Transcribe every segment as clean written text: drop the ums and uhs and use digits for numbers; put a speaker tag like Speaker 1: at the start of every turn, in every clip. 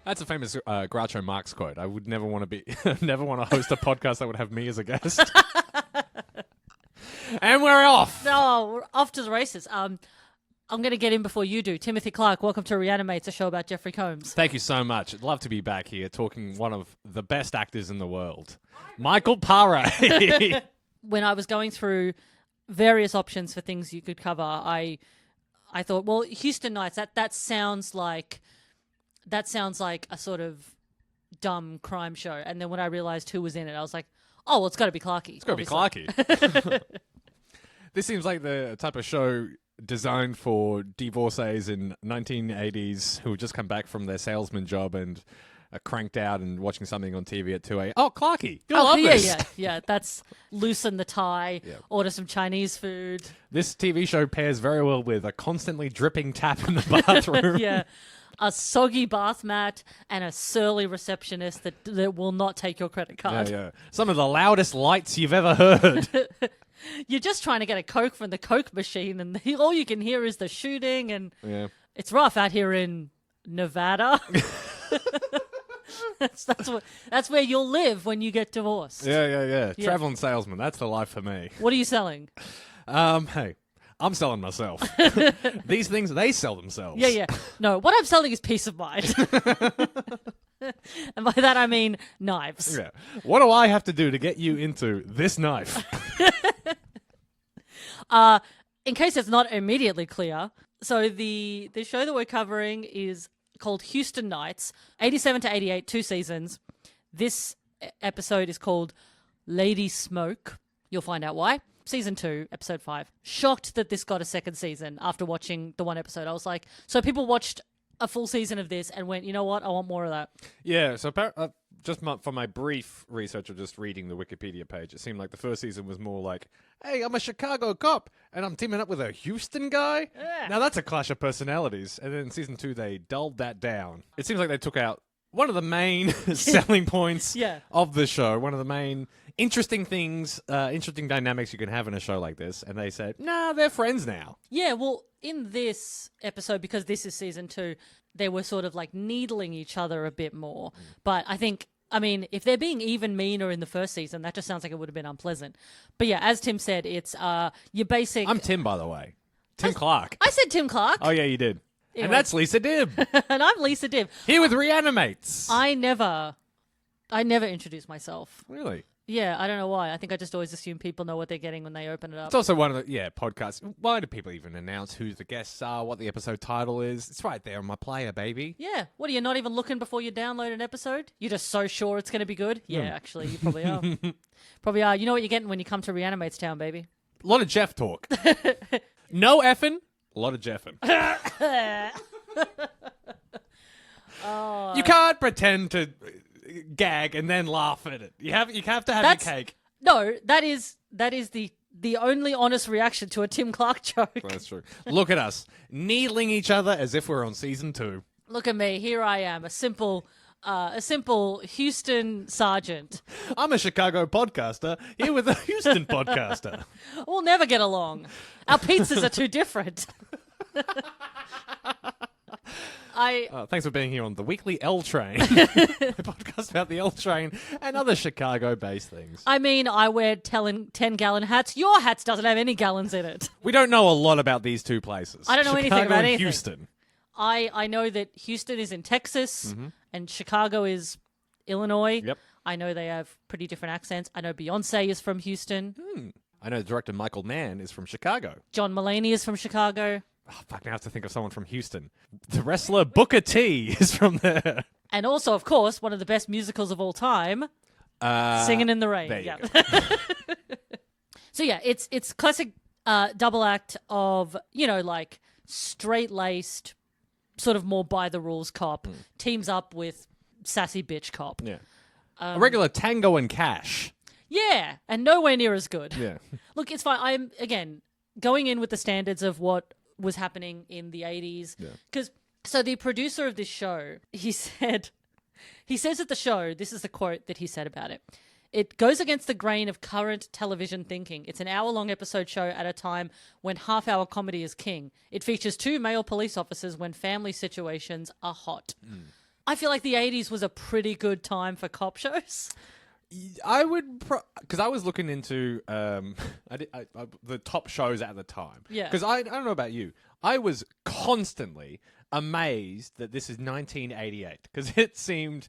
Speaker 1: That's a famous Groucho Marx quote. I would never want to never want to host a podcast that would have me as a guest. And we're off.
Speaker 2: No, we're off to the races. I'm going to get in before you do. Timothy Clark, welcome to Reanimates, a show about Jeffrey Combs.
Speaker 1: Thank you so much. I'd love to be back here talking one of the best actors in the world, Michael Paré.
Speaker 2: When I was going through various options for things you could cover, I thought, well, Houston Nights, that sounds like a sort of dumb crime show. And then when I realized who was in it, I was like, oh, well, it's got to be Clarky.
Speaker 1: It's got to be Clarky. This seems like the type of show designed for divorcees in 1980s who just come back from their salesman job and are cranked out and watching something on TV at 2 a.m. Oh, Clarky. You'll love this.
Speaker 2: Yeah. That's loosen the tie, order some Chinese food.
Speaker 1: This TV show pairs very well with a constantly dripping tap in the bathroom.
Speaker 2: Yeah. A soggy bath mat and a surly receptionist that will not take your credit card.
Speaker 1: Yeah. Some of the loudest lights you've ever heard.
Speaker 2: You're just trying to get a Coke from the Coke machine, and all you can hear is the shooting, and it's rough out here in Nevada. That's where you'll live when you get divorced.
Speaker 1: Yeah. Traveling salesman, that's the life for me.
Speaker 2: What are you selling?
Speaker 1: Hey, I'm selling myself. These things, they sell themselves.
Speaker 2: Yeah. No, what I'm selling is peace of mind. And by that I mean knives.
Speaker 1: Yeah. What do I have to do to get you into this knife?
Speaker 2: In case it's not immediately clear, so the show that we're covering is called Houston Nights, 87 to 88, 2 seasons. This episode is called Lady Smoke. You'll find out why. Season 2, episode 5. Shocked that this got a second season after watching the one episode. I was like, so people watched a full season of this and went, you know what, I want more of that.
Speaker 1: Yeah, so for my brief research of just reading the Wikipedia page, it seemed like the first season was more like, hey, I'm a Chicago cop and I'm teaming up with a Houston guy?
Speaker 2: Yeah.
Speaker 1: Now that's a clash of personalities. And then in season 2, they dulled that down. It seems like they took out one of the main selling points of the show, one of the main interesting things, interesting dynamics you can have in a show like this. And they said, nah, they're friends now.
Speaker 2: Yeah, well, in this episode, because this is season 2, they were sort of like needling each other a bit more. But I think, if they're being even meaner in the first season, that just sounds like it would have been unpleasant. But yeah, as Tim said, it's your basic...
Speaker 1: I'm Tim, by the way. Tim Clark.
Speaker 2: I said Tim Clark.
Speaker 1: Oh, yeah, you did.
Speaker 2: Anyway.
Speaker 1: And that's Lisa Dibb.
Speaker 2: And I'm Lisa Dibb.
Speaker 1: Here with Reanimates.
Speaker 2: I never introduce myself.
Speaker 1: Really?
Speaker 2: Yeah, I don't know why. I think I just always assume people know what they're getting when they open it up.
Speaker 1: It's also one of the podcasts. Why do people even announce who the guests are, what the episode title is? It's right there on my player, baby.
Speaker 2: Yeah. What, are you not even looking before you download an episode? You're just so sure it's going to be good? Yeah, actually, you probably are. Probably are. You know what you're getting when you come to Reanimates Town, baby?
Speaker 1: A lot of Jeff talk. No effing. A lot of Jeffing. You can't pretend to gag and then laugh at it. You have to have your cake.
Speaker 2: No, that is the only honest reaction to a Tim Clark joke.
Speaker 1: That's true. Look at us, needling each other as if we're on season 2.
Speaker 2: Look at me. Here I am, a simple Houston sergeant.
Speaker 1: I'm a Chicago podcaster here with a Houston podcaster.
Speaker 2: We'll never get along. Our pizzas are too different.
Speaker 1: Thanks for being here on the weekly L Train, a podcast about the L Train and other Chicago-based things.
Speaker 2: I wear 10-gallon hats. Your hats doesn't have any gallons in it.
Speaker 1: We don't know a lot about these two places.
Speaker 2: I don't know anything about anything.
Speaker 1: Houston.
Speaker 2: I know that Houston is in Texas and Chicago is Illinois.
Speaker 1: Yep.
Speaker 2: I know they have pretty different accents. I know Beyonce is from Houston.
Speaker 1: I know the director Michael Mann is from Chicago.
Speaker 2: John Mulaney is from Chicago.
Speaker 1: Oh, fuck, now I have to think of someone from Houston. The wrestler Booker T is from there.
Speaker 2: And also, of course, one of the best musicals of all time, Singing in the Rain.
Speaker 1: There you go.
Speaker 2: So yeah, it's classic double act of, like straight-laced, sort of more by-the-rules cop, teams up with sassy bitch cop.
Speaker 1: Yeah. A regular Tango and Cash.
Speaker 2: Yeah, and nowhere near as good.
Speaker 1: Yeah.
Speaker 2: Look, it's fine. I'm, again, going in with the standards of what was happening in the 80s. Because, so the producer of this show, he says at the show, this is the quote that he said about it. It goes against the grain of current television thinking. It's an hour-long episode show at a time when half-hour comedy is king. It features 2 male police officers when family situations are hot. I feel like the 80s was a pretty good time for cop shows.
Speaker 1: I would, because I was looking into the top shows at the time.
Speaker 2: Yeah.
Speaker 1: Because I don't know about you, I was constantly amazed that this is 1988 because it seemed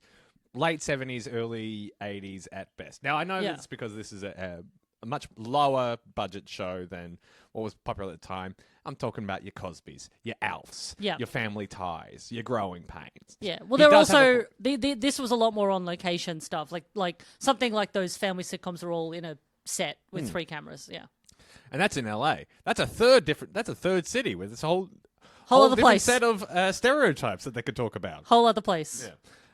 Speaker 1: late 70s, early 80s at best. Now I know that's because this is a much lower budget show than what was popular at the time. I'm talking about your Cosbys, your Alfs, your Family Ties, your Growing Pains.
Speaker 2: Yeah, well, there also this was a lot more on location stuff, like something like those family sitcoms are all in a set with 3 cameras. Yeah,
Speaker 1: and that's in LA. That's a third city with this whole
Speaker 2: other
Speaker 1: different
Speaker 2: place
Speaker 1: set of stereotypes that they could talk about.
Speaker 2: Whole other place.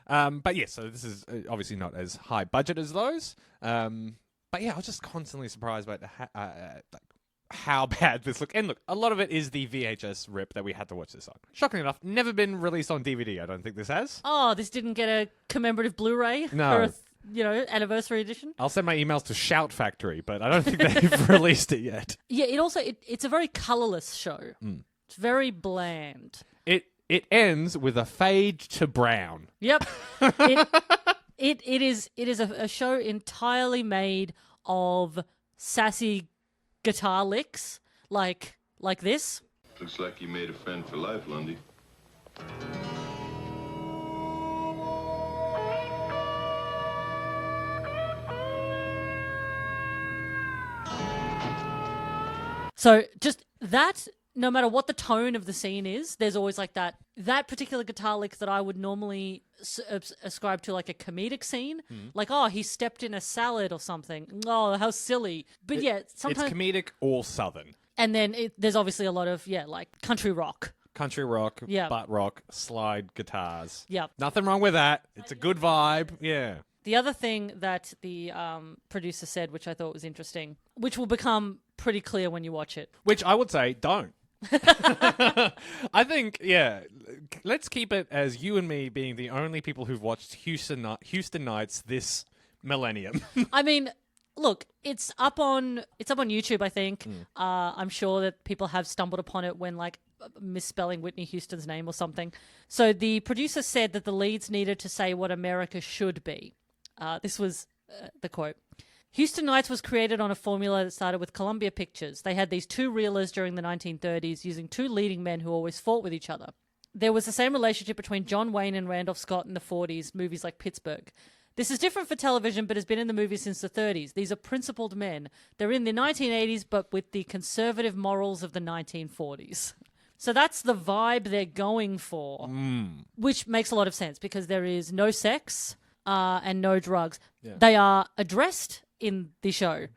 Speaker 1: Yeah, but yeah, so this is obviously not as high budget as those. But yeah, I was just constantly surprised by how bad this looked. And look, a lot of it is the VHS rip that we had to watch this on. Shockingly enough, never been released on DVD. I don't think this has.
Speaker 2: Oh, this didn't get a commemorative Blu-ray
Speaker 1: No.
Speaker 2: for a anniversary edition.
Speaker 1: I'll send my emails to Shout Factory, but I don't think they've released it yet.
Speaker 2: Yeah, it's a very colorless show. It's very bland.
Speaker 1: It ends with a fade to brown.
Speaker 2: Yep. It is a show entirely made of sassy guitar licks like this.
Speaker 3: Looks like you made a friend for life, Lundy.
Speaker 2: So just that, no matter what the tone of the scene is, there's always like that particular guitar lick that I would normally ascribe to like a comedic scene. Like, oh, he stepped in a salad or something. Oh, how silly. But sometimes...
Speaker 1: It's comedic or southern.
Speaker 2: And then there's obviously a lot of, like country rock.
Speaker 1: Country rock, butt rock, slide guitars.
Speaker 2: Yeah.
Speaker 1: Nothing wrong with that. It's a good vibe. Yeah.
Speaker 2: The other thing that the producer said, which I thought was interesting, which will become pretty clear when you watch it.
Speaker 1: Which I would say, don't. I think, let's keep it as you and me being the only people who've watched Houston Nights this millennium.
Speaker 2: I mean, look, it's up on YouTube, I think. I'm sure that people have stumbled upon it when like misspelling Whitney Houston's name or something. So the producer said that the leads needed to say what America should be. This was the quote. Houston Nights was created on a formula that started with Columbia Pictures. They had these 2 reelers during the 1930s using 2 leading men who always fought with each other. There was the same relationship between John Wayne and Randolph Scott in the 40s, movies like Pittsburgh. This is different for television, but has been in the movies since the 30s. These are principled men. They're in the 1980s, but with the conservative morals of the 1940s. So that's the vibe they're going for, which makes a lot of sense because there is no sex and no drugs. Yeah. They are addressed in the show,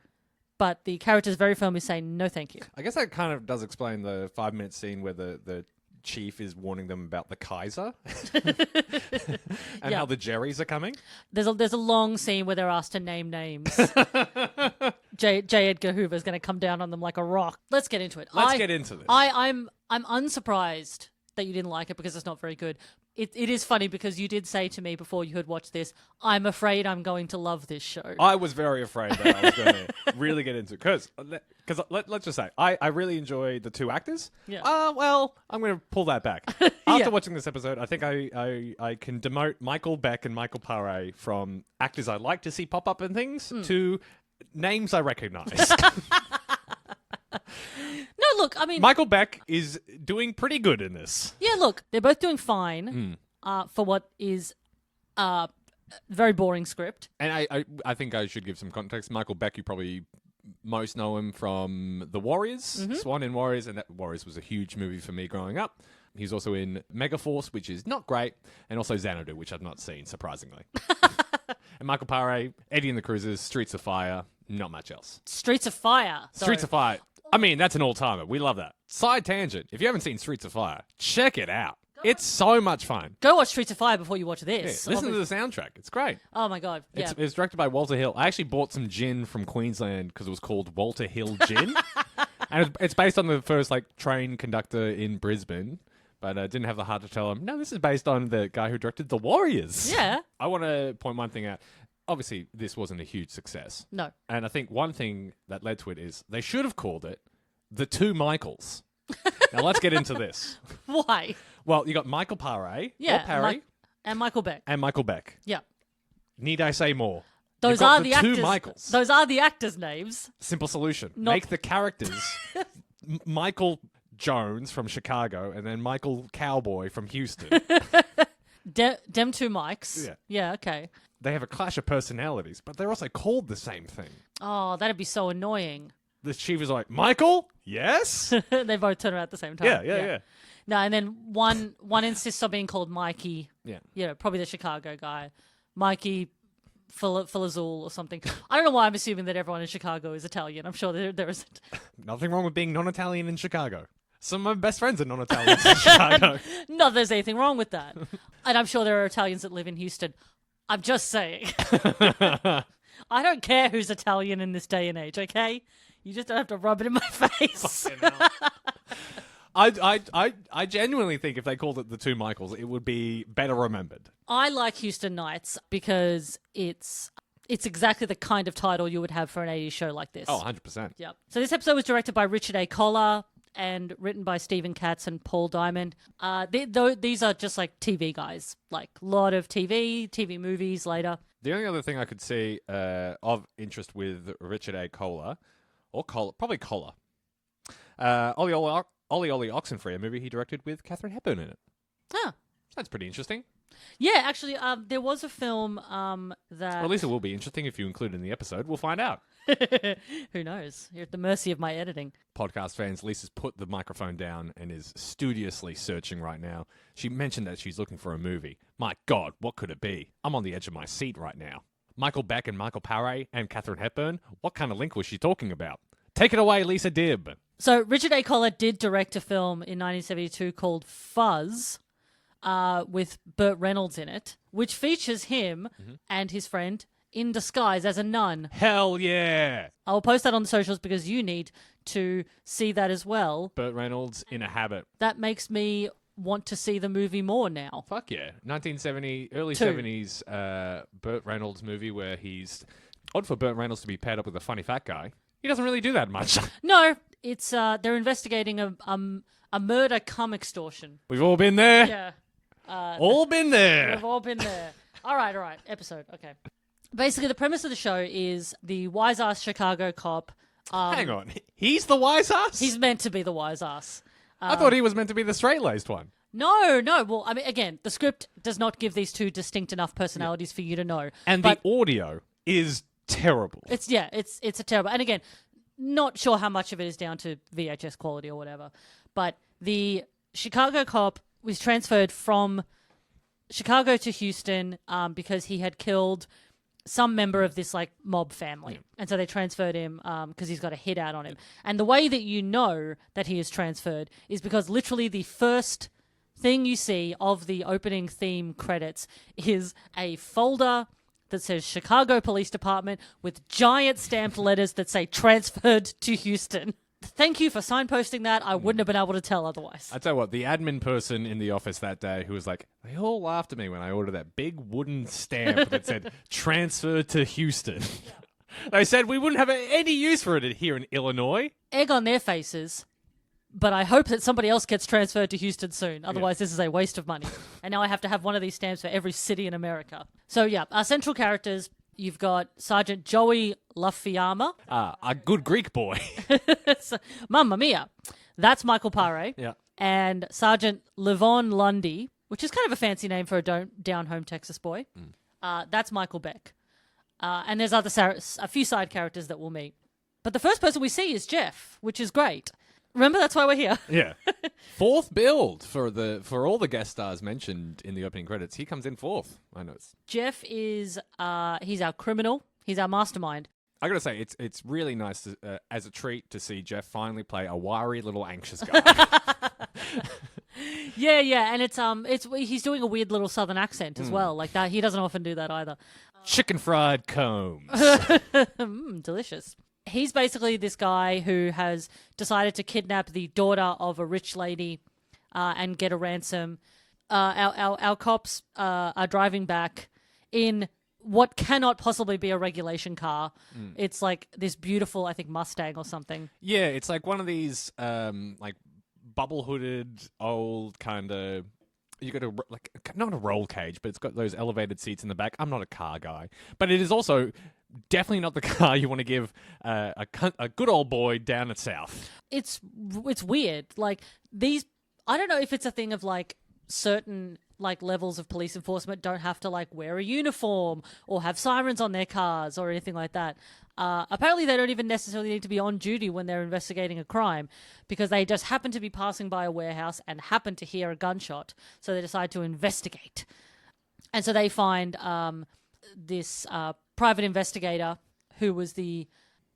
Speaker 2: but the characters very firmly say no thank you.
Speaker 1: I guess that kind of does explain the 5-minute scene where the chief is warning them about the Kaiser and how the Jerrys are coming.
Speaker 2: There's a long scene where they're asked to name names. J. Edgar Hoover's going to come down on them like a rock. Let's get into it.
Speaker 1: Let's get into this.
Speaker 2: I'm unsurprised that you didn't like it because it's not very good. It is funny because you did say to me before you had watched this, I'm afraid I'm going to love this show.
Speaker 1: I was very afraid that I was going to really get into it. Because let's just say, I really enjoy the 2 actors.
Speaker 2: Yeah.
Speaker 1: Well, I'm going to pull that back. After watching this episode, I think I can demote Michael Beck and Michael Paré from actors I like to see pop up in things to names I recognize.
Speaker 2: No, look, I mean...
Speaker 1: Michael Beck is doing pretty good in this.
Speaker 2: Yeah, look, they're both doing fine for what is a very boring script.
Speaker 1: And I think I should give some context. Michael Beck, you probably most know him from The Warriors, Swan in Warriors, and that Warriors was a huge movie for me growing up. He's also in Megaforce, which is not great, and also Xanadu, which I've not seen, surprisingly. And Michael Paré, Eddie and the Cruisers, Streets of Fire, not much else.
Speaker 2: Streets of Fire.
Speaker 1: Streets of Fire. I mean, that's an all-timer. We love that. Side tangent. If you haven't seen Streets of Fire, check it out. It's so much fun.
Speaker 2: Go watch Streets of Fire before you watch this.
Speaker 1: Yeah, listen to the soundtrack. It's great.
Speaker 2: Oh, my God. Yeah.
Speaker 1: It's directed by Walter Hill. I actually bought some gin from Queensland because it was called Walter Hill Gin. And it's based on the first train conductor in Brisbane. But I didn't have the heart to tell him, no, this is based on the guy who directed The Warriors.
Speaker 2: Yeah.
Speaker 1: I want to point one thing out. Obviously, this wasn't a huge success.
Speaker 2: No.
Speaker 1: And I think one thing that led to it is they should have called it The 2 Michaels. Now, let's get into this.
Speaker 2: Why?
Speaker 1: Well, you got Michael Paré.
Speaker 2: Yeah.
Speaker 1: Or Parry.
Speaker 2: And Michael Beck.
Speaker 1: And Michael Beck.
Speaker 2: Yeah.
Speaker 1: Need I say more?
Speaker 2: Those
Speaker 1: You've got
Speaker 2: are the
Speaker 1: two
Speaker 2: actors.
Speaker 1: Michaels.
Speaker 2: Those are the actors' names.
Speaker 1: Simple solution.
Speaker 2: Not-
Speaker 1: Make the characters Michael Jones from Chicago and then Michael Cowboy from Houston.
Speaker 2: Dem two mics.
Speaker 1: Yeah.
Speaker 2: Yeah, okay.
Speaker 1: They have a clash of personalities, but they're also called the same thing.
Speaker 2: Oh, that'd be so annoying.
Speaker 1: The chief is like, Michael? Yes?
Speaker 2: They both turn around at the same time.
Speaker 1: Yeah.
Speaker 2: No, and then one insists on being called Mikey.
Speaker 1: Yeah.
Speaker 2: You know, probably the Chicago guy. Mikey Filazul or something. I don't know why I'm assuming that everyone in Chicago is Italian. I'm sure there isn't.
Speaker 1: Nothing wrong with being non-Italian in Chicago. Some of my best friends are non-Italians in Chicago.
Speaker 2: Not that there's anything wrong with that. And I'm sure there are Italians that live in Houston. I'm just saying. I don't care who's Italian in this day and age, okay? You just don't have to rub it in my face.
Speaker 1: I genuinely think if they called it the two Michaels, it would be better remembered.
Speaker 2: I like Houston Nights because it's exactly the kind of title you would have for an 80s show like this.
Speaker 1: Oh, 100%.
Speaker 2: Yep. So this episode was directed by Richard A. Collar and written by Stephen Katz and Paul Diamond. These are just like TV guys, like a lot of TV movies later.
Speaker 1: The only other thing I could see of interest with Richard A. Collar, or Collar, probably Collar, Ollie Ollie Oxenfree, a movie he directed with Katharine Hepburn in it.
Speaker 2: Huh.
Speaker 1: That's pretty interesting.
Speaker 2: Yeah, actually, there was a film that...
Speaker 1: Or at least it will be interesting if you include it in the episode. We'll find out.
Speaker 2: Who knows? You're at the mercy of my editing.
Speaker 1: Podcast fans, Lisa's put the microphone down and is studiously searching right now. She mentioned that she's looking for a movie. My God, what could it be? I'm on the edge of my seat right now. Michael Beck and Michael Paré and Katharine Hepburn? What kind of link was she talking about? Take it away, Lisa Dibb.
Speaker 2: So Richard A. Collar did direct a film in 1972 called Fuzz, with Burt Reynolds in it, which features him and his friend in disguise as a nun.
Speaker 1: Hell yeah!
Speaker 2: I'll post that on the socials because you need to see that as well.
Speaker 1: Burt Reynolds in a habit.
Speaker 2: That makes me want to see the movie more now.
Speaker 1: Fuck yeah. 1970, early
Speaker 2: Two.
Speaker 1: 70s Burt Reynolds movie where he's... Odd for Burt Reynolds to be paired up with a funny fat guy. He doesn't really do that much.
Speaker 2: No, it's they're investigating a murder cum extortion.
Speaker 1: We've all been there.
Speaker 2: Yeah.
Speaker 1: All been there.
Speaker 2: We've all been there. All right. Episode. Okay. Basically, the premise of the show is the wise-ass Chicago cop.
Speaker 1: Hang on. He's the wise ass?
Speaker 2: He's meant to be the wise-ass.
Speaker 1: I thought he was meant to be the straight-laced one.
Speaker 2: No. Well, I mean, again, the script does not give these two distinct enough personalities for you to know.
Speaker 1: And
Speaker 2: but
Speaker 1: the audio is terrible.
Speaker 2: it's a terrible. And again, not sure how much of it is down to VHS quality or whatever. But the Chicago cop was transferred from Chicago to Houston because he had killed some member of this like mob family. And so they transferred him because he's got a hit out on him. And the way that you know that he is transferred is because literally the first thing you see of the opening theme credits is a folder that says Chicago Police Department with giant stamped letters that say transferred to Houston. Thank you for signposting that. I wouldn't have been able to tell otherwise.
Speaker 1: I tell you what, the admin person in the office that day who was like, they all laughed at me when I ordered that big wooden stamp that said transfer to Houston. They said we wouldn't have any use for it here in Illinois.
Speaker 2: Egg on their faces. But I hope that somebody else gets transferred to Houston soon. Otherwise, this is a waste of money. And now I have to have one of these stamps for every city in America. So, yeah, our central characters, you've got Sergeant Joey LaFiamma.
Speaker 1: A good Greek boy.
Speaker 2: Mamma mia. That's Michael Paré.
Speaker 1: Yeah.
Speaker 2: And Sergeant Levon Lundy, which is kind of a fancy name for a down-home Texas boy. That's Michael Beck. And there's a few side characters that we'll meet. But the first person we see is Jeff, which is great. Remember, that's why we're here.
Speaker 1: Yeah. Fourth build for all the guest stars mentioned in the opening credits. He comes in fourth. I know.
Speaker 2: Jeff is he's our criminal. He's our mastermind.
Speaker 1: I gotta say, it's really nice to, as a treat to see Jeff finally play a wiry little anxious guy.
Speaker 2: Yeah, and it's he's doing a weird little southern accent as well, like that. He doesn't often do that either.
Speaker 1: Chicken fried combs.
Speaker 2: Delicious. He's basically this guy who has decided to kidnap the daughter of a rich lady and get a ransom. Our cops are driving back in what cannot possibly be a regulation car. It's like this beautiful, I think, Mustang or something.
Speaker 1: Yeah, it's like one of these like bubble-hooded, old kind of you got like not a roll cage, but it's got those elevated seats in the back. I'm not a car guy, but it is also definitely not the car you want to give a good old boy down at South.
Speaker 2: It's weird. Like these, I don't know if it's a thing of like certain like levels of police enforcement don't have to like wear a uniform or have sirens on their cars or anything like that. Apparently they don't even necessarily need to be on duty when they're investigating a crime because they just happen to be passing by a warehouse and happen to hear a gunshot. So they decide to investigate. And so they find this private investigator who was the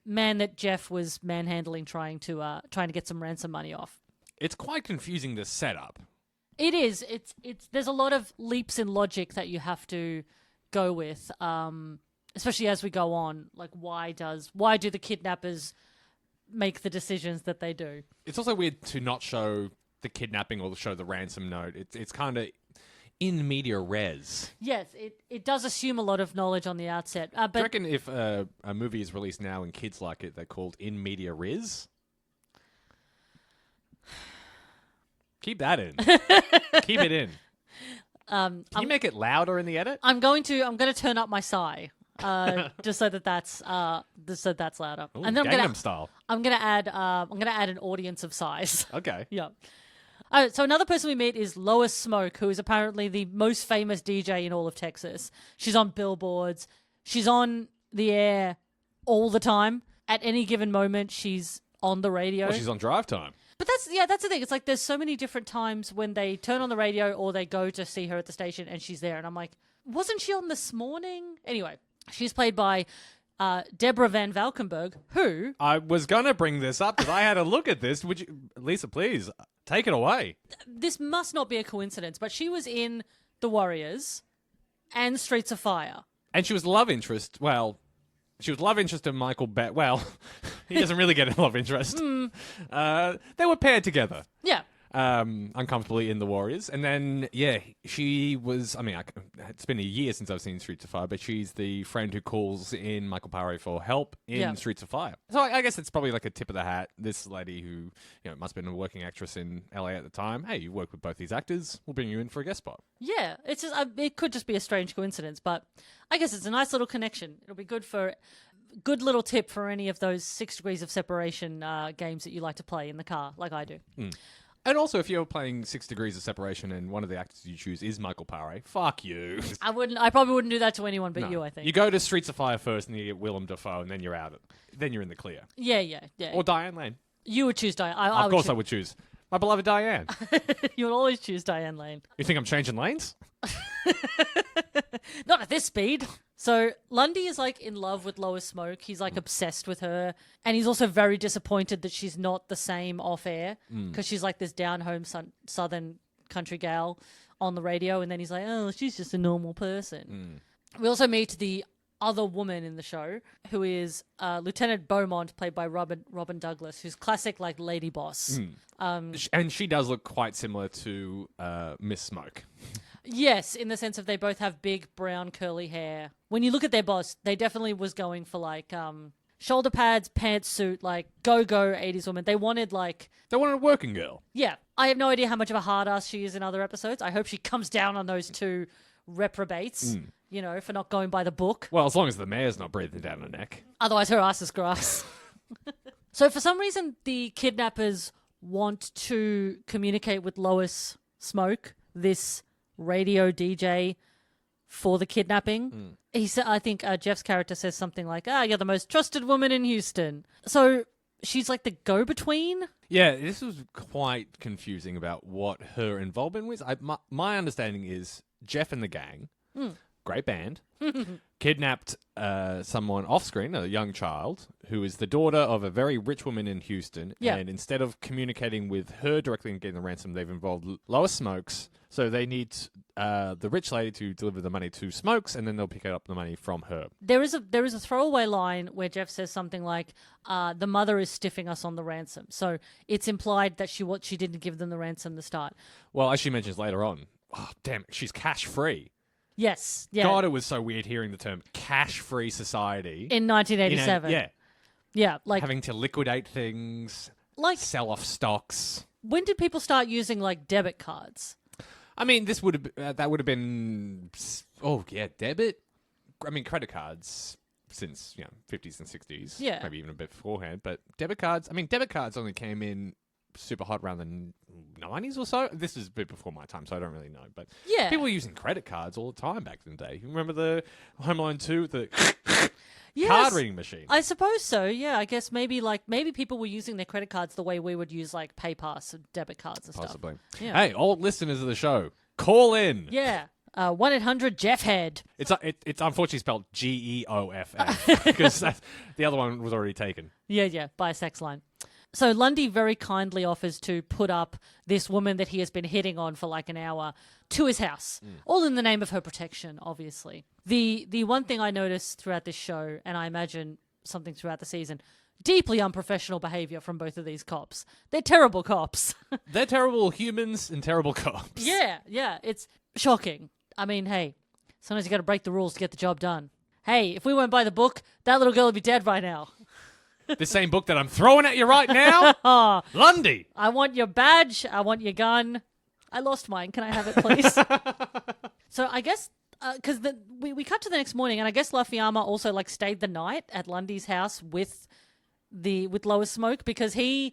Speaker 2: man that Jeff was manhandling trying to get some ransom money off.
Speaker 1: It's quite confusing, the setup.
Speaker 2: It is. It's. There's a lot of leaps in logic that you have to go with, especially as we go on. Like, why do the kidnappers make the decisions that they do?
Speaker 1: It's also weird to not show the kidnapping or show the ransom note. It's kind of in media res.
Speaker 2: Yes, it does assume a lot of knowledge on the outset. But
Speaker 1: Do you reckon if a movie is released now and kids like it, they're called in media res? Keep that in. Keep it in. Can you make it louder in the edit?
Speaker 2: I'm going to turn up my sigh, just so that's louder.
Speaker 1: Ooh,
Speaker 2: and then
Speaker 1: Gangnam Style.
Speaker 2: I'm gonna add an audience of sighs.
Speaker 1: Okay.
Speaker 2: Yeah. So another person we meet is Lois Smoke, who is apparently the most famous DJ in all of Texas. She's on billboards. She's on the air all the time. At any given moment, she's on the radio.
Speaker 1: Well, she's on drive time.
Speaker 2: But that's the thing. It's like there's so many different times when they turn on the radio or they go to see her at the station and she's there. And I'm like, wasn't she on this morning? Anyway, she's played by Deborah Van Valkenburg, who...
Speaker 1: I was going to bring this up because I had a look at this. Would you, Lisa, please, take it away.
Speaker 2: This must not be a coincidence, but she was in The Warriors and Streets of Fire.
Speaker 1: And she was love interest. Well, she was love interest to Michael Beck. Well, he doesn't really get a love interest. They were paired together.
Speaker 2: Yeah.
Speaker 1: Uncomfortably in The Warriors. And then, yeah, she was, I mean, it's been a year since I've seen Streets of Fire, but she's the friend who calls in Michael Paré for help in Streets of Fire. So I guess it's probably like a tip of the hat. This lady who, must have been a working actress in LA at the time. Hey, you work with both these actors. We'll bring you in for a guest spot.
Speaker 2: Yeah, it's just, it could just be a strange coincidence, but I guess it's a nice little connection. It'll be good little tip for any of those 6 degrees of separation games that you like to play in the car, like I do.
Speaker 1: And also, if you're playing 6 Degrees of Separation and one of the actors you choose is Michael Paré, fuck you.
Speaker 2: I probably wouldn't do that to anyone but you, I think.
Speaker 1: You go to Streets of Fire first and you get Willem Dafoe and then you're out. Then you're in the clear.
Speaker 2: Yeah.
Speaker 1: Or Diane Lane.
Speaker 2: You would choose Diane.
Speaker 1: Of course I would choose. My beloved Diane.
Speaker 2: You would always choose Diane Lane.
Speaker 1: You think I'm changing lanes?
Speaker 2: Not at this speed. So Lundy is like in love with Lois Smoke. He's like obsessed with her. And he's also very disappointed that she's not the same off air because she's like this down home southern country gal on the radio. And then he's like, oh, she's just a normal person. We also meet the other woman in the show who is Lieutenant Beaumont, played by Robin Douglas, who's classic like lady boss.
Speaker 1: And she does look quite similar to Miss Smoke.
Speaker 2: Yes, in the sense of they both have big brown curly hair. When you look at their boss, they definitely was going for like shoulder pads, pantsuit, like go-go 80s woman. They wanted
Speaker 1: a working girl.
Speaker 2: Yeah. I have no idea how much of a hard ass she is in other episodes. I hope she comes down on those 2 reprobates, for not going by the book.
Speaker 1: Well, as long as the mayor's not breathing down her neck.
Speaker 2: Otherwise, her ass is grass. So for some reason, the kidnappers want to communicate with Lois Smoke, this radio DJ for the kidnapping. He said, I think Jeff's character says something like, you're the most trusted woman in Houston. So she's like the go-between?
Speaker 1: Yeah, this was quite confusing about what her involvement was. My understanding is Jeff and the gang, great band, kidnapped someone off-screen, a young child, who is the daughter of a very rich woman in Houston.
Speaker 2: Yeah.
Speaker 1: And instead of communicating with her directly and getting the ransom, they've involved Lois Smokes. So they need the rich lady to deliver the money to Smokes, and then they'll pick up the money from her.
Speaker 2: There is a throwaway line where Jeff says something like, the mother is stiffing us on the ransom. So it's implied that she didn't give them the ransom to start.
Speaker 1: Well, as she mentions later on, damn, she's cash-free.
Speaker 2: Yes. Yeah.
Speaker 1: God, it was so weird hearing the term cash-free society.
Speaker 2: In 1987. Yeah, like...
Speaker 1: having to liquidate things,
Speaker 2: like
Speaker 1: sell off stocks.
Speaker 2: When did people start using, like, debit cards?
Speaker 1: I mean, this would have that would have been debit. I mean, credit cards since 50s and 60s,
Speaker 2: Yeah.
Speaker 1: maybe even a bit beforehand. But debit cards. I mean, debit cards only came in super hot around the 90s or so. This is a bit before my time, so I don't really know. But
Speaker 2: Yeah.
Speaker 1: people were using credit cards all the time back in the day. You remember the Home Alone 2, the card reading machine?
Speaker 2: I suppose so. Yeah, I guess maybe people were using their credit cards the way we would use like PayPass and debit cards and
Speaker 1: Possibly.
Speaker 2: stuff. Yeah.
Speaker 1: Hey, old listeners of the show, call in.
Speaker 2: Yeah. 1-800-JEFF-HEAD.
Speaker 1: It's unfortunately spelled GEOFF because the other one was already taken.
Speaker 2: Yeah, by a sex line. So Lundy very kindly offers to put up this woman that he has been hitting on for like an hour to his house, all in the name of her protection, obviously. The one thing I noticed throughout this show, and I imagine something throughout the season, deeply unprofessional behavior from both of these cops. They're terrible cops.
Speaker 1: They're terrible humans and terrible cops.
Speaker 2: Yeah, it's shocking. I mean, hey, sometimes you got to break the rules to get the job done. Hey, if we went by the book, that little girl would be dead by now.
Speaker 1: The same book that I'm throwing at you right now? Lundy!
Speaker 2: I want your badge. I want your gun. I lost mine. Can I have it, please? So I guess, because we cut to the next morning, and I guess Lafayama also like stayed the night at Lundy's house with Lois Smoke, because he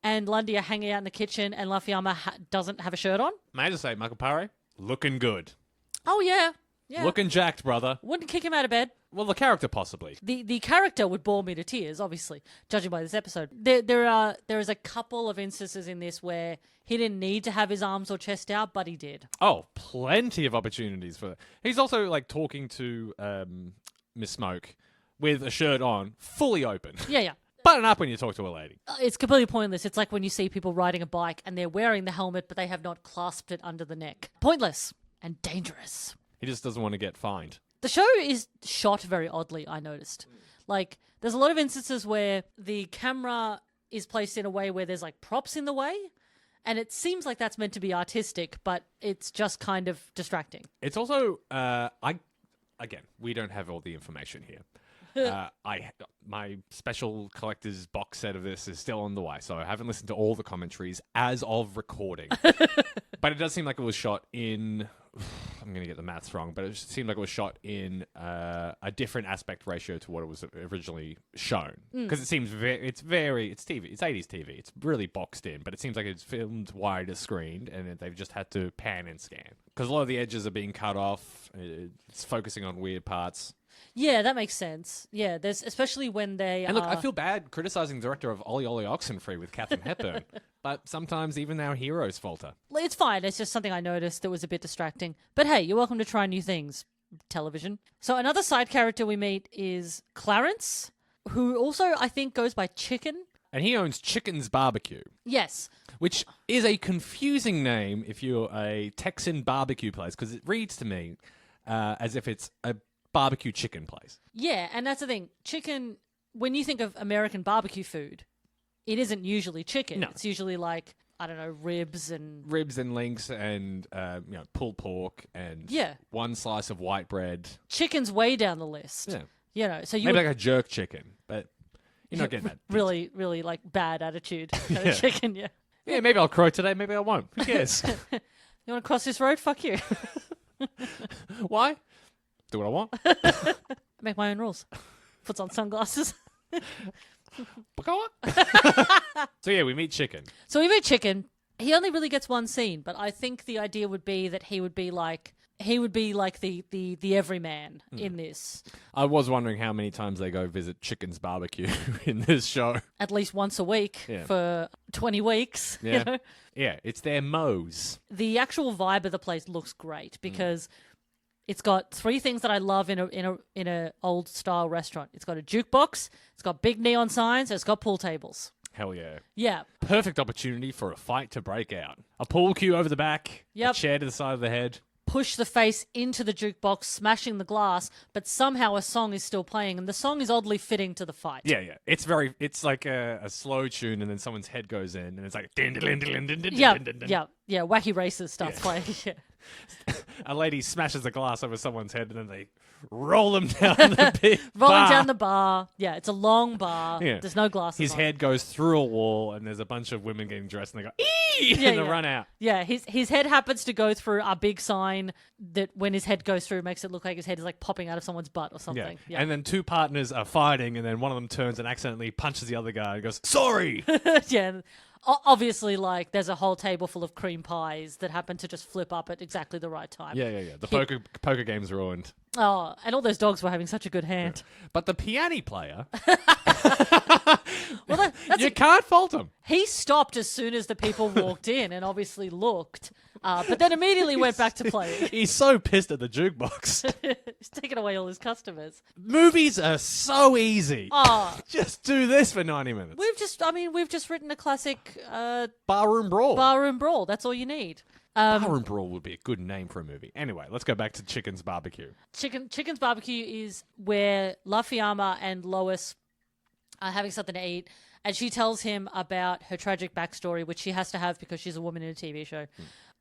Speaker 2: and Lundy are hanging out in the kitchen, and Lafayama doesn't have a shirt on.
Speaker 1: May I just say, Michael Paré, looking good.
Speaker 2: Oh, yeah.
Speaker 1: Looking jacked, brother.
Speaker 2: Wouldn't kick him out of bed.
Speaker 1: Well, the character possibly.
Speaker 2: The character would bore me to tears, obviously, judging by this episode. There is a couple of instances in this where he didn't need to have his arms or chest out, but he did.
Speaker 1: Oh, plenty of opportunities for that. He's also like talking to Miss Smoke with a shirt on, fully open.
Speaker 2: Yeah.
Speaker 1: Button up when you talk to a lady.
Speaker 2: It's completely pointless. It's like when you see people riding a bike and they're wearing the helmet, but they have not clasped it under the neck. Pointless and dangerous.
Speaker 1: He just doesn't want to get fined.
Speaker 2: The show is shot very oddly, I noticed. Like, there's a lot of instances where the camera is placed in a way where there's, like, props in the way, and it seems like that's meant to be artistic, but it's just kind of distracting.
Speaker 1: It's also, again, we don't have all the information here. My special collector's box set of this is still on the way, so I haven't listened to all the commentaries as of recording. But it does seem like it was shot in... I'm going to get the maths wrong, but it seemed like it was shot in a different aspect ratio to what it was originally shown. Because it seems it's TV, it's 80s TV. It's really boxed in, but it seems like it's filmed wider screened, and they've just had to pan and scan. Because a lot of the edges are being cut off. It's focusing on weird parts.
Speaker 2: Yeah, that makes sense. Yeah, there's especially when they.
Speaker 1: And look, I feel bad criticizing the director of Ollie Ollie Oxenfree with Katharine Hepburn, but sometimes even our heroes falter.
Speaker 2: It's fine. It's just something I noticed that was a bit distracting. But hey, you're welcome to try new things. Television. So another side character we meet is Clarence, who also I think goes by Chicken.
Speaker 1: And he owns Chicken's Barbecue.
Speaker 2: Yes.
Speaker 1: Which is a confusing name if you're a Texan barbecue place, because it reads to me as if it's a barbecue chicken place.
Speaker 2: Yeah, and that's the thing. Chicken, when you think of American barbecue food, it isn't usually chicken.
Speaker 1: No.
Speaker 2: It's usually like, I don't know, ribs and
Speaker 1: Links and pulled pork and
Speaker 2: yeah,
Speaker 1: one slice of white bread.
Speaker 2: Chicken's way down the list.
Speaker 1: Yeah.
Speaker 2: You know, so you
Speaker 1: maybe
Speaker 2: would,
Speaker 1: like a jerk chicken, but you're not getting that.
Speaker 2: really, really like bad attitude kind of chicken, yeah.
Speaker 1: Yeah, maybe I'll crow today, maybe I won't. Who cares?
Speaker 2: You want to cross this road? Fuck you.
Speaker 1: Why? Do what I want.
Speaker 2: Make my own rules. Puts on sunglasses.
Speaker 1: So yeah, we meet Chicken.
Speaker 2: So we meet Chicken. He only really gets one scene, but I think the idea would be that he would be like the everyman in this.
Speaker 1: I was wondering how many times they go visit Chicken's Barbecue in this show.
Speaker 2: At least once a week for 20 weeks.
Speaker 1: Yeah.
Speaker 2: You know?
Speaker 1: Yeah, it's their Moe's.
Speaker 2: The actual vibe of the place looks great because it's got three things that I love in a old style restaurant. It's got a jukebox, it's got big neon signs, and it's got pool tables.
Speaker 1: Hell yeah.
Speaker 2: Yeah.
Speaker 1: Perfect opportunity for a fight to break out. A pool cue over the back,
Speaker 2: Yep.
Speaker 1: a chair to the side of the head.
Speaker 2: Push the face into the jukebox, smashing the glass, but somehow a song is still playing, and the song is oddly fitting to the fight.
Speaker 1: Yeah. It's like a slow tune, and then someone's head goes in, and it's like...
Speaker 2: Yeah, Wacky Races starts playing. Yeah.
Speaker 1: A lady smashes a glass over someone's head, and then they roll him down the big
Speaker 2: Rolling
Speaker 1: bar.
Speaker 2: down the bar. Yeah, it's a long bar.
Speaker 1: Yeah.
Speaker 2: There's no glasses
Speaker 1: His
Speaker 2: on
Speaker 1: head goes through a wall, and there's a bunch of women getting dressed, and they go, and they run out.
Speaker 2: Yeah, his head happens to go through a big sign that when his head goes through makes it look like his head is like popping out of someone's butt or something. Yeah.
Speaker 1: And then two partners are fighting, and then one of them turns and accidentally punches the other guy and goes, sorry!
Speaker 2: Yeah. Obviously, like, there's a whole table full of cream pies that happen to just flip up at exactly the right time.
Speaker 1: Yeah. The poker game's ruined.
Speaker 2: Oh, and all those dogs were having such a good hand.
Speaker 1: But the piano player...
Speaker 2: Well,
Speaker 1: you can't fault him.
Speaker 2: He stopped as soon as the people walked in and obviously looked, but then immediately went back to playing.
Speaker 1: He's so pissed at the jukebox.
Speaker 2: He's taken away all his customers.
Speaker 1: Movies are so easy.
Speaker 2: Oh.
Speaker 1: Just do this for 90 minutes.
Speaker 2: We've just written a classic
Speaker 1: Barroom Brawl.
Speaker 2: Barroom Brawl. That's all you need.
Speaker 1: Barroom Brawl would be a good name for a movie. Anyway, let's go back to Chicken's Barbecue.
Speaker 2: Chicken's Barbecue is where La Fiamma and Lois are having something to eat, and she tells him about her tragic backstory, which she has to have because she's a woman in a TV show.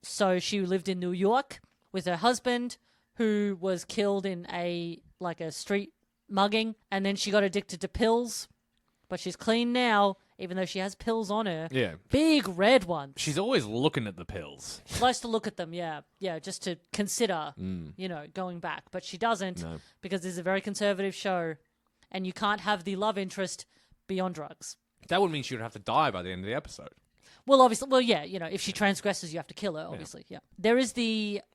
Speaker 2: So she lived in New York with her husband, who was killed in a street mugging, and then she got addicted to pills, but she's clean now, even though she has pills on her.
Speaker 1: Yeah.
Speaker 2: Big red ones.
Speaker 1: She's always looking at the pills.
Speaker 2: She likes to look at them, yeah, just to consider, going back. But she doesn't because this is a very conservative show, and you can't have the love interest be on drugs.
Speaker 1: That would mean she would have to die by the end of the episode.
Speaker 2: Well, obviously, if she transgresses, you have to kill her, obviously, yeah. There is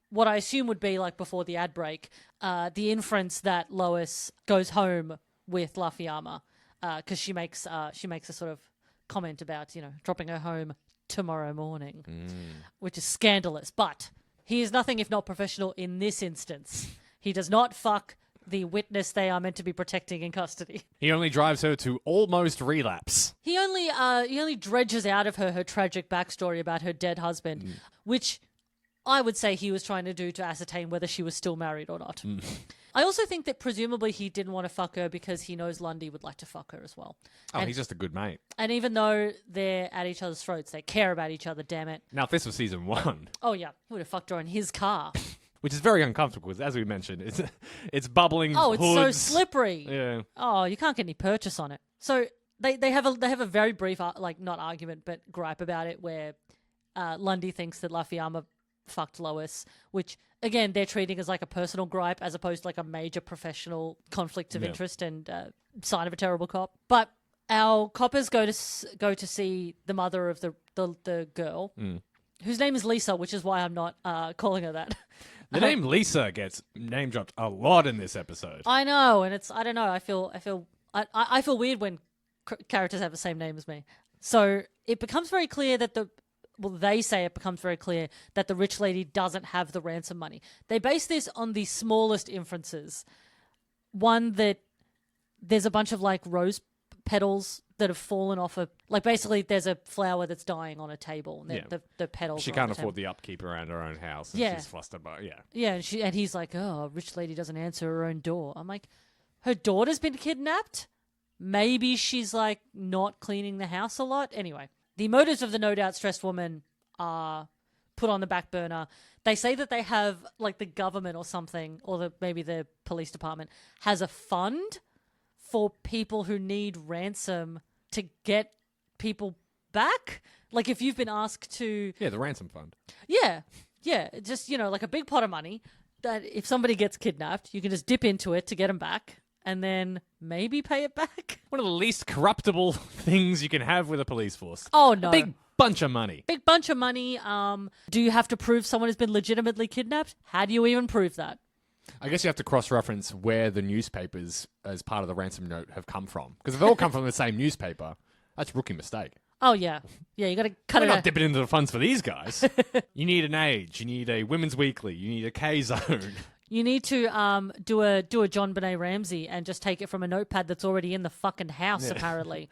Speaker 2: what I assume would be, like, before the ad break, the inference that Lois goes home with La Fiamma, because she makes a sort of comment about, dropping her home tomorrow morning, which is scandalous. But he is nothing if not professional in this instance. He does not fuck the witness they are meant to be protecting in custody.
Speaker 1: He only drives her to almost relapse.
Speaker 2: He only dredges out of her tragic backstory about her dead husband, which I would say he was trying to do to ascertain whether she was still married or not. I also think that presumably he didn't want to fuck her because he knows Lundy would like to fuck her as well.
Speaker 1: Oh, he's just a good mate.
Speaker 2: And even though they're at each other's throats, they care about each other, damn it.
Speaker 1: Now, if this was season 1...
Speaker 2: Oh, yeah. He would have fucked her in his car.
Speaker 1: Which is very uncomfortable because, as we mentioned, it's bubbling
Speaker 2: Oh, it's
Speaker 1: hoods.
Speaker 2: so slippery.
Speaker 1: Yeah.
Speaker 2: Oh, you can't get any purchase on it. So they have a very brief, not argument, but gripe about it where Lundy thinks that La Fiamma fucked Lois, which, again, they're treating as like a personal gripe as opposed to like a major professional conflict of interest and sign of a terrible cop. But our coppers go to see the mother of the girl, whose name is Lisa, which is why I'm not calling her that.
Speaker 1: The name Lisa gets name dropped a lot in this episode.
Speaker 2: I know, and I don't know. I feel weird when characters have the same name as me. So it becomes very clear that they say it becomes very clear that the rich lady doesn't have the ransom money. They base this on the smallest inferences. One, that there's a bunch of like rose petals that have fallen off basically there's a flower that's dying on a table. And the petals.
Speaker 1: She can't afford the upkeep around her own house. And she's flustered by it.
Speaker 2: Yeah, and he's like, oh, rich lady doesn't answer her own door. I'm like, her daughter's been kidnapped? Maybe she's like not cleaning the house a lot? Anyway, the motives of the no doubt stressed woman are put on the back burner. They say that they have like the government or something, or maybe the police department has a fund for people who need ransom to get people back. Like if you've been asked to...
Speaker 1: Yeah, the ransom fund.
Speaker 2: Yeah. Just, like a big pot of money that if somebody gets kidnapped, you can just dip into it to get them back and then maybe pay it back.
Speaker 1: One of the least corruptible things you can have with a police force.
Speaker 2: Oh, no.
Speaker 1: A big bunch of money.
Speaker 2: Big bunch of money. Do you have to prove someone has been legitimately kidnapped? How do you even prove that?
Speaker 1: I guess you have to cross-reference where the newspapers, as part of the ransom note, have come from. Because if they all come from the same newspaper, that's a rookie mistake.
Speaker 2: Oh, yeah. Yeah, you got to cut it out.
Speaker 1: We're not dipping into the funds for these guys. You need an Age. You need a Women's Weekly. You need a K-Zone.
Speaker 2: You need to do a John Benet Ramsey and just take it from a notepad that's already in the fucking house, apparently.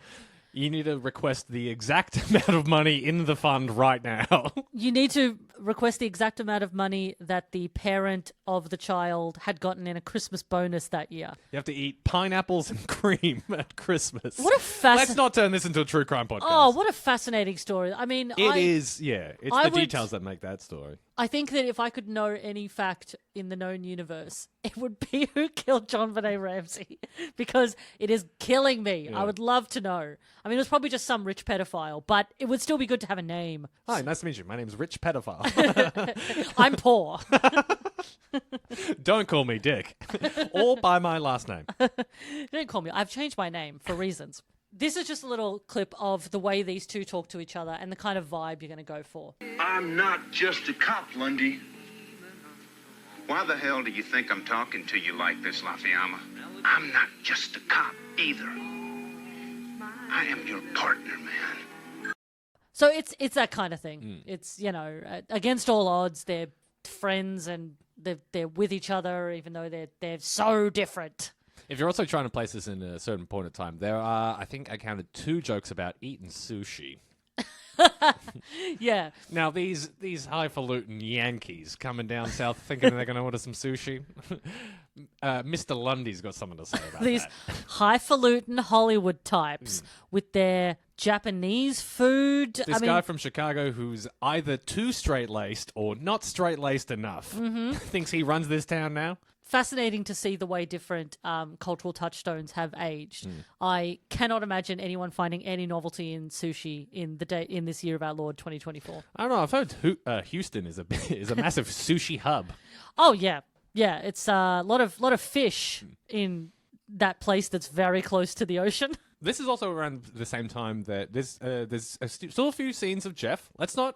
Speaker 1: You need to request the exact amount of money in the fund right now.
Speaker 2: You need to request the exact amount of money that the parent of the child had gotten in a Christmas bonus that year.
Speaker 1: You have to eat pineapples and cream at Christmas.
Speaker 2: What a
Speaker 1: Let's not turn this into a true crime podcast.
Speaker 2: Oh, what a fascinating story. I mean,
Speaker 1: It is, yeah. It's
Speaker 2: I
Speaker 1: the
Speaker 2: would-
Speaker 1: details that make that story.
Speaker 2: I think that if I could know any fact in the known universe, it would be who killed John Benet Ramsey, because it is killing me.
Speaker 1: Yeah.
Speaker 2: I would love to know. I mean, it was probably just some rich pedophile, but it would still be good to have a name.
Speaker 1: Hi, nice to meet you. My name's Rich Pedophile.
Speaker 2: I'm poor.
Speaker 1: Don't call me Dick. Or by my last name.
Speaker 2: Don't call me. I've changed my name for reasons. This is just a little clip of the way these two talk to each other and the kind of vibe you're going to go for.
Speaker 4: I'm not just a cop, Lundy.
Speaker 5: Why the hell do you think I'm talking to you like this, Lafayama?
Speaker 4: I'm not just a cop either. I am your partner, man.
Speaker 2: So it's that kind of thing. It's, against all odds, they're friends and they're with each other, even though they're so different.
Speaker 1: If you're also trying to place this in a certain point of time, there are, I think I counted 2 jokes about eating sushi.
Speaker 2: Yeah.
Speaker 1: Now, these highfalutin Yankees coming down south thinking they're going to order some sushi. Mr. Lundy's got something to say about
Speaker 2: These
Speaker 1: that.
Speaker 2: highfalutin Hollywood types with their Japanese food.
Speaker 1: This guy from Chicago who's either too straight-laced or not straight-laced enough thinks he runs this town now.
Speaker 2: Fascinating to see the way different cultural touchstones have aged. I cannot imagine anyone finding any novelty in sushi in this year of our Lord 2024.
Speaker 1: I don't know. I've heard Houston is a massive sushi hub.
Speaker 2: Oh yeah, yeah. It's a lot of fish in that place that's very close to the ocean.
Speaker 1: This is also around the same time that there's still a few scenes of Jeff. Let's not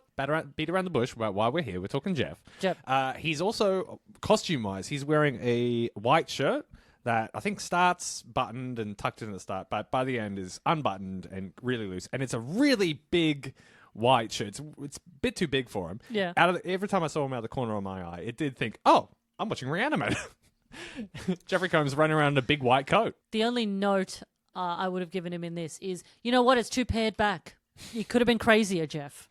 Speaker 1: beat around the bush about why we're here. We're talking Jeff.
Speaker 2: Jeff.
Speaker 1: He's also, costume-wise, he's wearing a white shirt that I think starts buttoned and tucked in at the start, but by the end is unbuttoned and really loose. And it's a really big white shirt. It's a bit too big for him.
Speaker 2: Yeah.
Speaker 1: Every time I saw him out of the corner of my eye, it did think, oh, I'm watching Reanimate. Jeffrey Combs running around in a big white coat.
Speaker 2: The only note I would have given him in this is, you know what? It's too pared back. He could have been crazier, Jeff.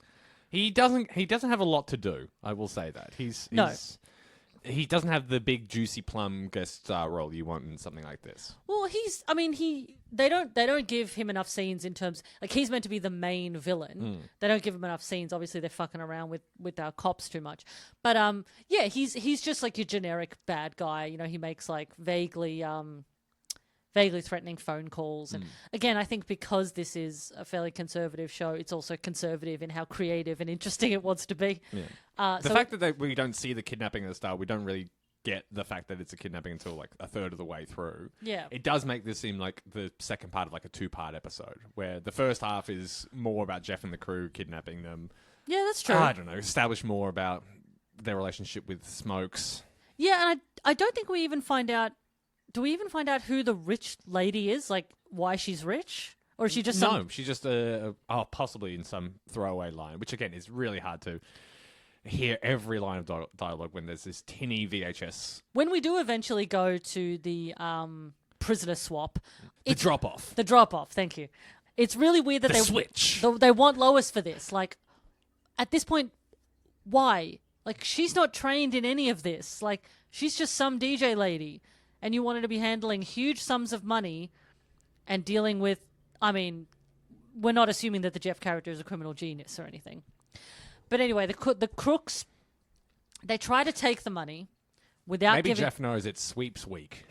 Speaker 1: He doesn't have a lot to do. I will say that he doesn't have the big juicy plum guest star role you want in something like this.
Speaker 2: Well, they don't give him enough scenes in terms, like, he's meant to be the main villain. They don't give him enough scenes. Obviously, they're fucking around with our cops too much. But yeah, he's just like your generic bad guy. You know, he makes like vaguely threatening phone calls. And again, I think because this is a fairly conservative show, it's also conservative in how creative and interesting it wants to be.
Speaker 1: Yeah. The fact that we don't see the kidnapping at the start, we don't really get the fact that it's a kidnapping until like a third of the way through.
Speaker 2: Yeah.
Speaker 1: It does make this seem like the second part of like a 2-part episode, where the first half is more about Jeff and the crew kidnapping them.
Speaker 2: Yeah, that's true.
Speaker 1: I don't know, establish more about their relationship with Smokes.
Speaker 2: Yeah, and I don't think we even find out. Do we even find out who the rich lady is? Like, why she's rich? Or is she just
Speaker 1: No, she's just possibly in some throwaway line, which again is really hard to hear every line of dialogue when there's this tinny VHS.
Speaker 2: When we do eventually go to the prisoner swap,
Speaker 1: The drop-off.
Speaker 2: The drop-off, thank you. It's really weird that
Speaker 1: switch.
Speaker 2: They want Lois for this. Like, at this point, why? Like, she's not trained in any of this. Like, she's just some DJ lady. And you wanted to be handling huge sums of money and dealing with, I mean, we're not assuming that the Jeff character is a criminal genius or anything. But anyway, the crooks, they try to take the money without
Speaker 1: Maybe
Speaker 2: giving...
Speaker 1: Jeff knows it's sweeps week.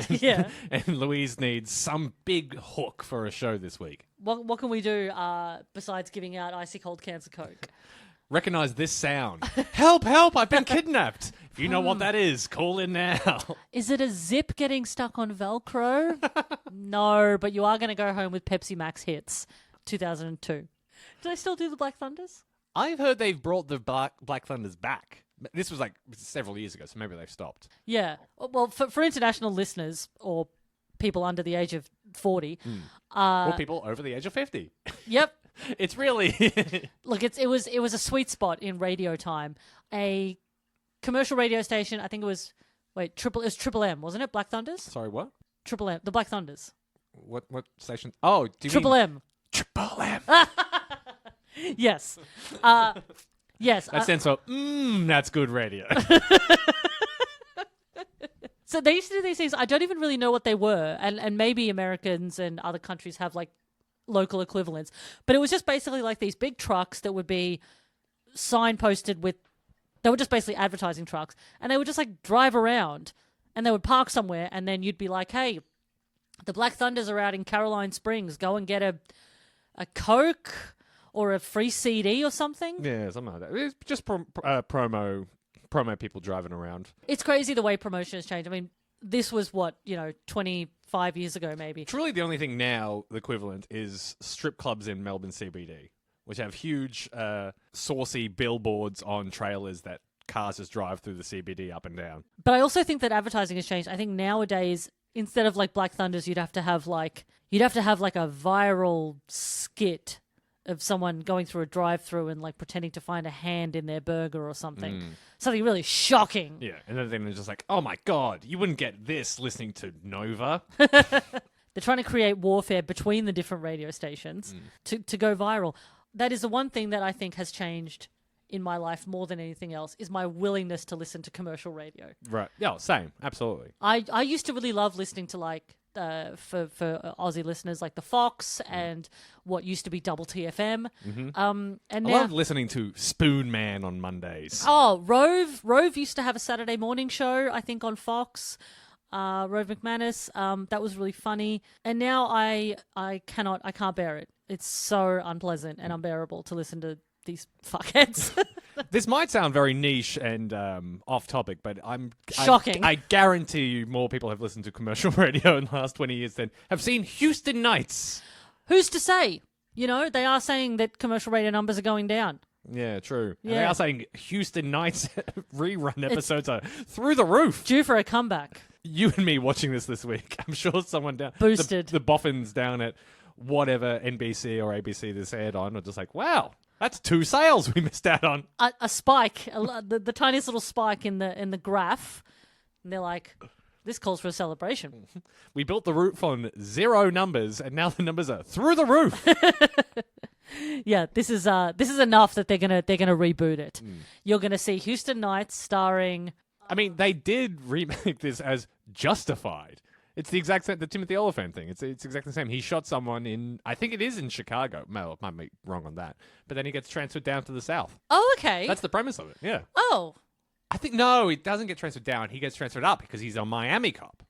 Speaker 2: Yeah.
Speaker 1: And Louise needs some big hook for a show this week.
Speaker 2: What can we do besides giving out icy cold cans of Coke?
Speaker 1: Recognize this sound. Help, help, I've been kidnapped. If you know what that is, call in now.
Speaker 2: Is it a zip getting stuck on Velcro? No, but you are going to go home with Pepsi Max Hits 2002. Do they still do the Black Thunders?
Speaker 1: I've heard they've brought the Black Thunders back. This was like several years ago, so maybe they've stopped.
Speaker 2: Yeah. Well, for international listeners or people under the age of 40.
Speaker 1: Or people over the age of 50.
Speaker 2: Yep.
Speaker 1: It's really...
Speaker 2: Look, it was a sweet spot in radio time. A commercial radio station, I think it was Triple M, wasn't it? Black Thunders?
Speaker 1: Sorry, what?
Speaker 2: Triple M, the Black Thunders.
Speaker 1: What station? Oh, do you
Speaker 2: Triple
Speaker 1: mean...
Speaker 2: M.
Speaker 1: Triple M.
Speaker 2: Yes. Yes.
Speaker 1: That stands for, that's good radio.
Speaker 2: So they used to do these things. I don't even really know what they were. And maybe Americans and other countries have like local equivalents. But it was just basically like these big trucks that would be signposted with, they were just basically advertising trucks. And they would just like drive around and they would park somewhere. And then you'd be like, hey, the Black Thunders are out in Caroline Springs. Go and get a Coke or a free CD or something.
Speaker 1: Yeah, something like that. It's just promo people driving around.
Speaker 2: It's crazy the way promotion has changed. I mean, this was 25 years ago maybe.
Speaker 1: Truly the only thing now, the equivalent, is strip clubs in Melbourne CBD, which have huge, saucy billboards on trailers that cars just drive through the CBD up and down.
Speaker 2: But I also think that advertising has changed. I think nowadays, instead of like Black Thunders, you'd have to have like a viral skit of someone going through a drive-through and like pretending to find a hand in their burger or something. Something really shocking.
Speaker 1: Yeah, and then they're just like, oh my God, you wouldn't get this listening to Nova.
Speaker 2: They're trying to create warfare between the different radio stations to go viral. That is the one thing that I think has changed in my life more than anything else, is my willingness to listen to commercial radio.
Speaker 1: Right. Yeah, same. Absolutely.
Speaker 2: I used to really love listening to like, for Aussie listeners, like the Fox and what used to be Double TFM. And
Speaker 1: I
Speaker 2: now,
Speaker 1: love listening to Spoon Man on Mondays.
Speaker 2: oh, Rove used to have a Saturday morning show, I think, on Fox. Rove McManus, that was really funny. And now I can't bear it. It's so unpleasant and unbearable to listen to these fuckheads.
Speaker 1: This might sound very niche and off topic, but
Speaker 2: Shocking.
Speaker 1: I guarantee you more people have listened to commercial radio in the last 20 years than have seen Houston Nights.
Speaker 2: Who's to say? You know, they are saying that commercial radio numbers are going down.
Speaker 1: Yeah, true. And
Speaker 2: Yeah.
Speaker 1: they are saying Houston Nights rerun episodes are through the roof.
Speaker 2: Due for a comeback.
Speaker 1: You and me watching this week, I'm sure someone down...
Speaker 2: Boosted.
Speaker 1: The boffins down at whatever NBC or ABC this aired on are just like, wow, that's 2 sales we missed out on.
Speaker 2: A spike, the tiniest little spike in the graph. And they're like, this calls for a celebration.
Speaker 1: We built the roof on 0 numbers, and now the numbers are through the roof.
Speaker 2: Yeah, this is enough that they're gonna reboot it. You're gonna see Houston Nights starring.
Speaker 1: I mean, they did remake this as Justified. It's the exact same, the Timothy Oliphant thing. It's exactly the same. He shot someone in, I think it is in Chicago. Well, I might be wrong on that. But then he gets transferred down to the South.
Speaker 2: Oh, okay.
Speaker 1: That's the premise of it, yeah.
Speaker 2: Oh,
Speaker 1: I think, no, he doesn't get transferred down. He gets transferred up because he's a Miami cop.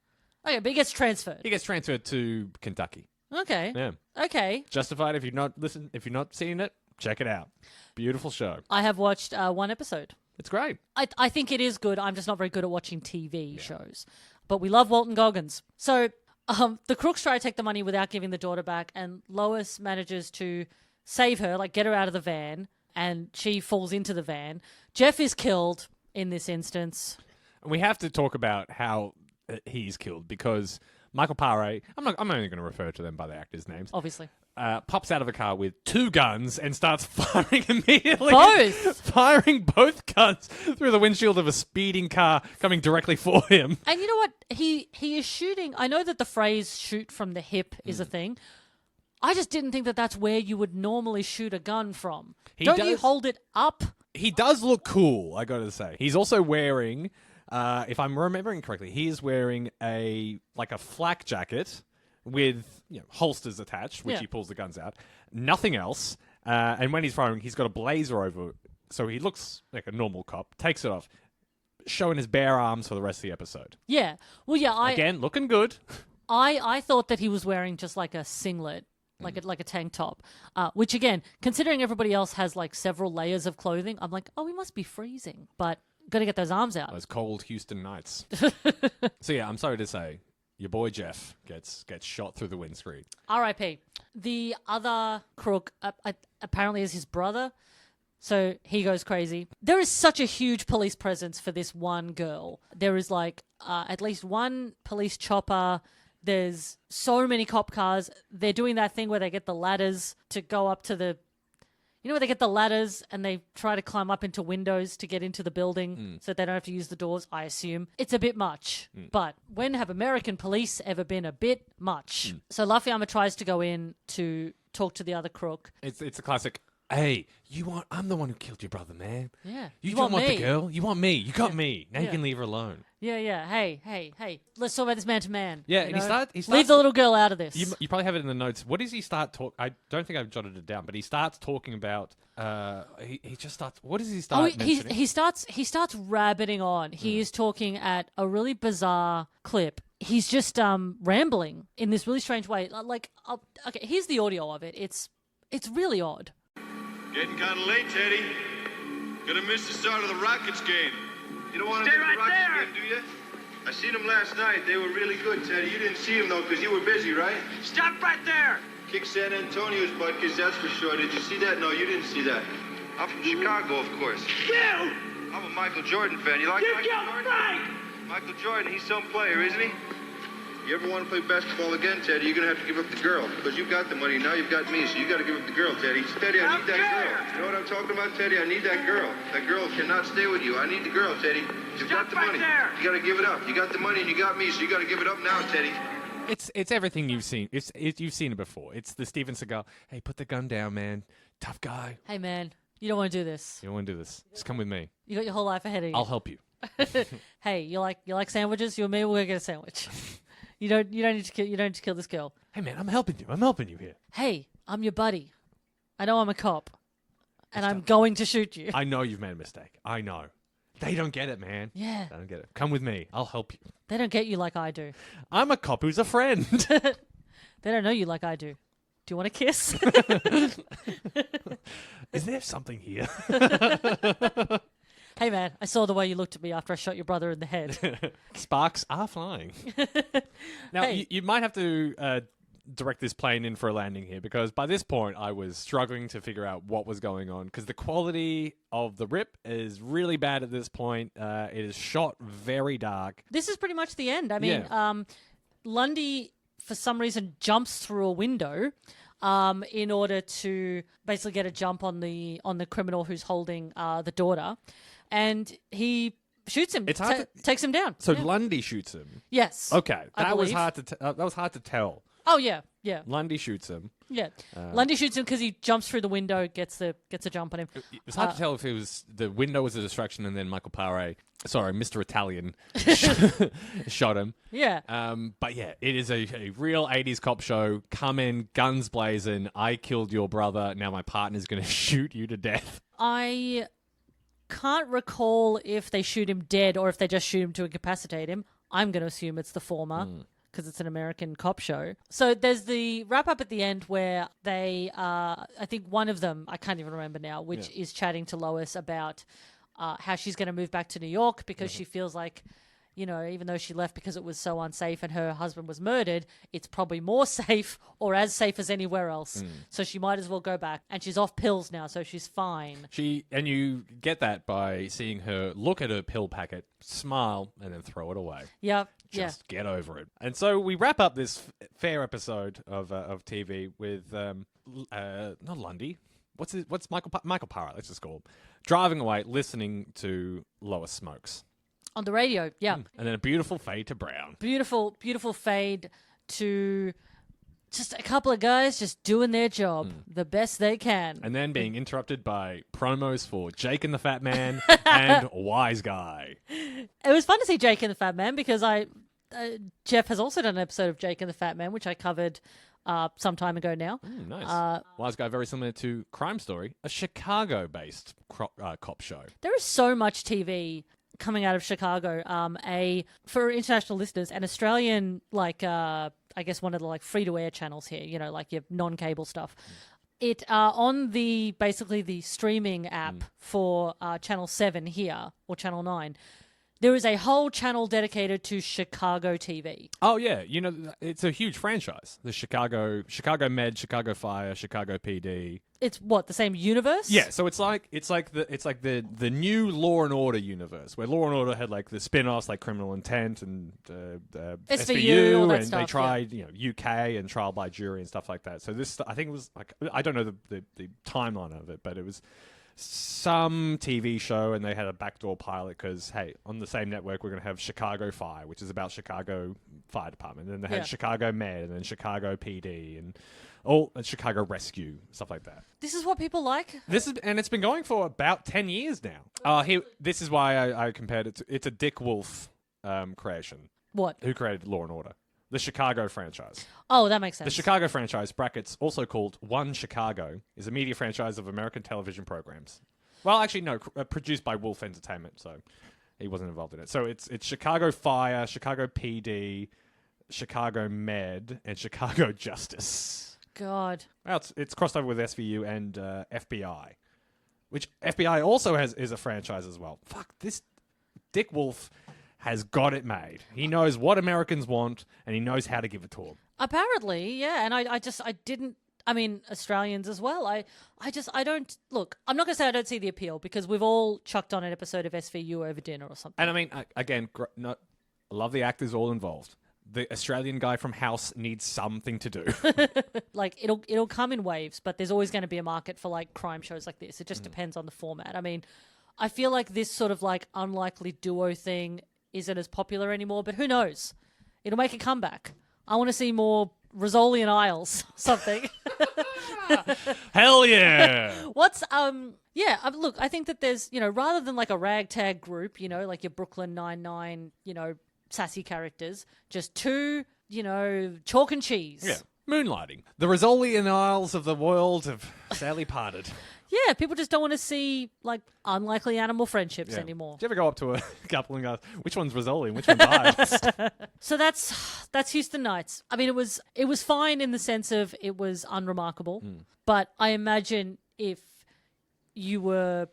Speaker 2: okay, but he gets transferred.
Speaker 1: He gets transferred to Kentucky.
Speaker 2: Okay.
Speaker 1: Yeah.
Speaker 2: Okay.
Speaker 1: Justified, if you're not seeing it, check it out. Beautiful show.
Speaker 2: I have watched 1 episode.
Speaker 1: It's great.
Speaker 2: I think it is good. I'm just not very good at watching TV shows. But we love Walton Goggins. So the crooks try to take the money without giving the daughter back, and Lois manages to save her, like get her out of the van, and she falls into the van. Jeff is killed in this instance.
Speaker 1: We have to talk about how he's killed because Michael Paré, I'm only going to refer to them by the actors' names,
Speaker 2: Obviously.
Speaker 1: pops out of a car with 2 guns and starts firing immediately.
Speaker 2: Both?
Speaker 1: Firing both guns through the windshield of a speeding car coming directly for him.
Speaker 2: And you know what? He is shooting. I know that the phrase shoot from the hip is a thing. I just didn't think that that's where you would normally shoot a gun from. Don't you hold it up?
Speaker 1: He does look cool, I got to say. He's also wearing, if I'm remembering correctly, he is wearing a flak jacket with holsters attached, which he pulls the guns out. Nothing else. And when he's firing, he's got a blazer over, so he looks like a normal cop. Takes it off, showing his bare arms for the rest of the episode.
Speaker 2: Yeah. Well, yeah.
Speaker 1: Again, looking good.
Speaker 2: I thought that he was wearing just like a singlet, like a tank top. Which again, considering everybody else has like several layers of clothing, I'm like, oh, he must be freezing. But gotta get those arms out.
Speaker 1: Those cold Houston nights. So yeah, I'm sorry to say, your boy Jeff gets shot through the windscreen.
Speaker 2: R.I.P. The other crook apparently is his brother, so he goes crazy. There is such a huge police presence for this one girl. There is like at least one police chopper. There's so many cop cars. They're doing that thing where they get the ladders to go up to the... You know where they get the ladders and they try to climb up into windows to get into the building so they don't have to use the doors, I assume. It's a bit much. But when have American police ever been a bit much? So Lafayama tries to go in to talk to the other crook.
Speaker 1: It's a classic, Hey, I'm the one who killed your brother, man.
Speaker 2: Yeah.
Speaker 1: You
Speaker 2: want
Speaker 1: don't want
Speaker 2: me.
Speaker 1: the girl. You want me. You got me. Now you
Speaker 2: Yeah.
Speaker 1: can leave her alone.
Speaker 2: Yeah. Hey. Let's talk about this man to man.
Speaker 1: Yeah,
Speaker 2: you
Speaker 1: and
Speaker 2: know?
Speaker 1: he starts.
Speaker 2: Leave the little girl out of this.
Speaker 1: You probably have it in the notes. What does he start talk? I don't think I've jotted it down, but he starts talking about. He just starts. What does he start mentioning?
Speaker 2: he starts rabbiting on. He is talking at a really bizarre clip. He's just rambling in this really strange way. Okay, here's the audio of it. It's really odd.
Speaker 3: Getting kind of late, Teddy. Gonna miss the start of the Rockets game.
Speaker 5: You don't want to
Speaker 4: Stay
Speaker 5: miss the
Speaker 4: right
Speaker 5: Rockets
Speaker 4: there.
Speaker 5: game, do you? I seen them last night. They were really good, Teddy. You didn't see them, though, because you were busy, right?
Speaker 4: Stop right there.
Speaker 5: Kick San Antonio's butt, because that's for sure. Did you see that? No, you didn't see that. I'm from Chicago, of course.
Speaker 4: You!
Speaker 5: I'm a Michael Jordan fan. You like
Speaker 4: You
Speaker 5: Michael
Speaker 4: killed
Speaker 5: Jordan?
Speaker 4: Frank!
Speaker 5: Michael Jordan, he's some player, isn't he? You ever want to play basketball again, Teddy, you're going to have to give up the girl. Because you've got the money, now you've got me, so you got to give up the girl, Teddy. Teddy, I need that girl. You know what I'm talking about, Teddy? I need that girl. That girl cannot stay with you. I need the girl, Teddy. You've got the
Speaker 4: Stop right
Speaker 5: money.
Speaker 4: there.
Speaker 5: You got to give it up. You got the money and you got me, so you got to give it up now, Teddy.
Speaker 1: It's everything you've seen. You've seen it before. It's the Steven Seagal. Hey, put the gun down, man. Tough guy.
Speaker 2: Hey man, you don't want to do this.
Speaker 1: You don't want to do this. Just come with me.
Speaker 2: You got your whole life ahead of you.
Speaker 1: I'll help you.
Speaker 2: Hey, you like sandwiches? You and me, we're gonna get a sandwich. You don't need to kill this girl.
Speaker 1: Hey, man, I'm helping you. I'm helping you here.
Speaker 2: Hey, I'm your buddy. I know I'm a cop, and I'm going to shoot you.
Speaker 1: I know you've made a mistake. I know. They don't get it, man.
Speaker 2: Yeah.
Speaker 1: They don't get it. Come with me. I'll help you.
Speaker 2: They don't get you like I do.
Speaker 1: I'm a cop who's a friend.
Speaker 2: They don't know you like I do. Do you want a kiss?
Speaker 1: Is there something here?
Speaker 2: Hey man, I saw the way you looked at me after I shot your brother in the head.
Speaker 1: Sparks are flying. Now,
Speaker 2: Hey.
Speaker 1: you might have to direct this plane in for a landing here, because by this point I was struggling to figure out what was going on, because the quality of the rip is really bad at this point. It is shot very dark.
Speaker 2: This is pretty much the end. I mean,
Speaker 1: Yeah.
Speaker 2: Lundy, for some reason, jumps through a window in order to basically get a jump on the criminal who's holding the daughter, and he shoots him.
Speaker 1: It's hard
Speaker 2: takes him down.
Speaker 1: So
Speaker 2: Yeah.
Speaker 1: Lundy shoots him.
Speaker 2: Yes.
Speaker 1: Okay,
Speaker 2: I
Speaker 1: that was
Speaker 2: believe.
Speaker 1: hard to tell.
Speaker 2: Oh yeah.
Speaker 1: Lundy shoots him.
Speaker 2: Yeah. Lundy shoots him because he jumps through the window, gets a jump on him.
Speaker 1: It was hard to tell if it was the window was a distraction and then Mr. Italian, shot him.
Speaker 2: Yeah.
Speaker 1: But yeah, it is a real 80s cop show. Come in, guns blazing. I killed your brother. Now my partner's going to shoot you to death.
Speaker 2: I can't recall if they shoot him dead or if they just shoot him to incapacitate him. I'm going to assume it's the former because it's an American cop show. So there's the wrap up at the end where they, I think one of them, I can't even remember now, which is chatting to Lois about how she's going to move back to New York because she feels like, you know, even though she left because it was so unsafe and her husband was murdered, it's probably more safe or as safe as anywhere else. So she might as well go back. And she's off pills now, so she's fine.
Speaker 1: And you get that by seeing her look at her pill packet, smile, and then throw it away.
Speaker 2: Yep.
Speaker 1: Just get over it. And so we wrap up this fair episode of TV with not Lundy. What's Michael Parra? Let's just call him, driving away, listening to Lois Smokes
Speaker 2: On the radio, yeah.
Speaker 1: and then a beautiful fade to brown.
Speaker 2: Beautiful fade to just a couple of guys just doing their job the best they can.
Speaker 1: And then being interrupted by promos for Jake and the Fat Man and Wise Guy.
Speaker 2: It was fun to see Jake and the Fat Man because Jeff has also done an episode of Jake and the Fat Man, which I covered some time ago now.
Speaker 1: Nice. Wise Guy, very similar to Crime Story, a Chicago-based cop show.
Speaker 2: There is so much TV coming out of Chicago. For international listeners, an Australian, I guess one of the free-to-air channels here, you know, like your non-cable stuff. It on basically the streaming app for Channel 7 here, or Channel 9, there is a whole channel dedicated to Chicago TV.
Speaker 1: Oh yeah, you know, it's a huge franchise. The Chicago Med, Chicago Fire, Chicago PD.
Speaker 2: It's what, the same universe?
Speaker 1: Yeah, so it's like the new Law and Order universe, where Law and Order had the spin-offs like Criminal Intent and
Speaker 2: SVU, all that
Speaker 1: and
Speaker 2: stuff,
Speaker 1: they tried UK and Trial by Jury and stuff like that. So this, I think, it was I don't know the timeline of it, but it was some TV show, and they had a backdoor pilot because, hey, on the same network we're going to have Chicago Fire, which is about Chicago Fire Department, and then they had Chicago Med, and then Chicago PD, and All Chicago Rescue, stuff like that.
Speaker 2: This is what people like?
Speaker 1: And it's been going for about 10 years now. This is why I compared it to, it's a Dick Wolf creation.
Speaker 2: What?
Speaker 1: Who created Law and Order? The Chicago franchise.
Speaker 2: Oh, that makes sense.
Speaker 1: The Chicago franchise, brackets, also called One Chicago, is a media franchise of American television programs. Well, actually, no, produced by Wolf Entertainment, so he wasn't involved in it. So it's Chicago Fire, Chicago PD, Chicago Med, and Chicago Justice.
Speaker 2: God.
Speaker 1: Well, it's crossed over with SVU and FBI, which FBI also is a franchise as well. Fuck, this Dick Wolf has got it made. He knows what Americans want, and he knows how to give it to them.
Speaker 2: Apparently, yeah. And I didn't. I mean, Australians as well. I don't look. I'm not gonna say I don't see the appeal because we've all chucked on an episode of SVU over dinner or something.
Speaker 1: And I mean, again, I love the actors all involved. The Australian guy from House needs something to do.
Speaker 2: Like it'll come in waves, but there's always going to be a market for like crime shows like this. It just depends on the format. I mean, I feel like this sort of like unlikely duo thing isn't as popular anymore, but who knows? It'll make a comeback. I want to see more Rizzoli and Isles, something.
Speaker 1: Hell yeah!
Speaker 2: What's look, I think that there's, rather than like a ragtag group, like your Brooklyn Nine-Nine, sassy characters, just two, chalk and cheese.
Speaker 1: Yeah, moonlighting. The Rizzoli and Isles of the world have sadly parted.
Speaker 2: Yeah, people just don't want to see like unlikely animal friendships anymore.
Speaker 1: Do you ever go up to a couple and go, which one's Rizzoli and which one's Isles?
Speaker 2: So that's Houston Nights. I mean, it was fine in the sense of it was unremarkable, but I imagine if you were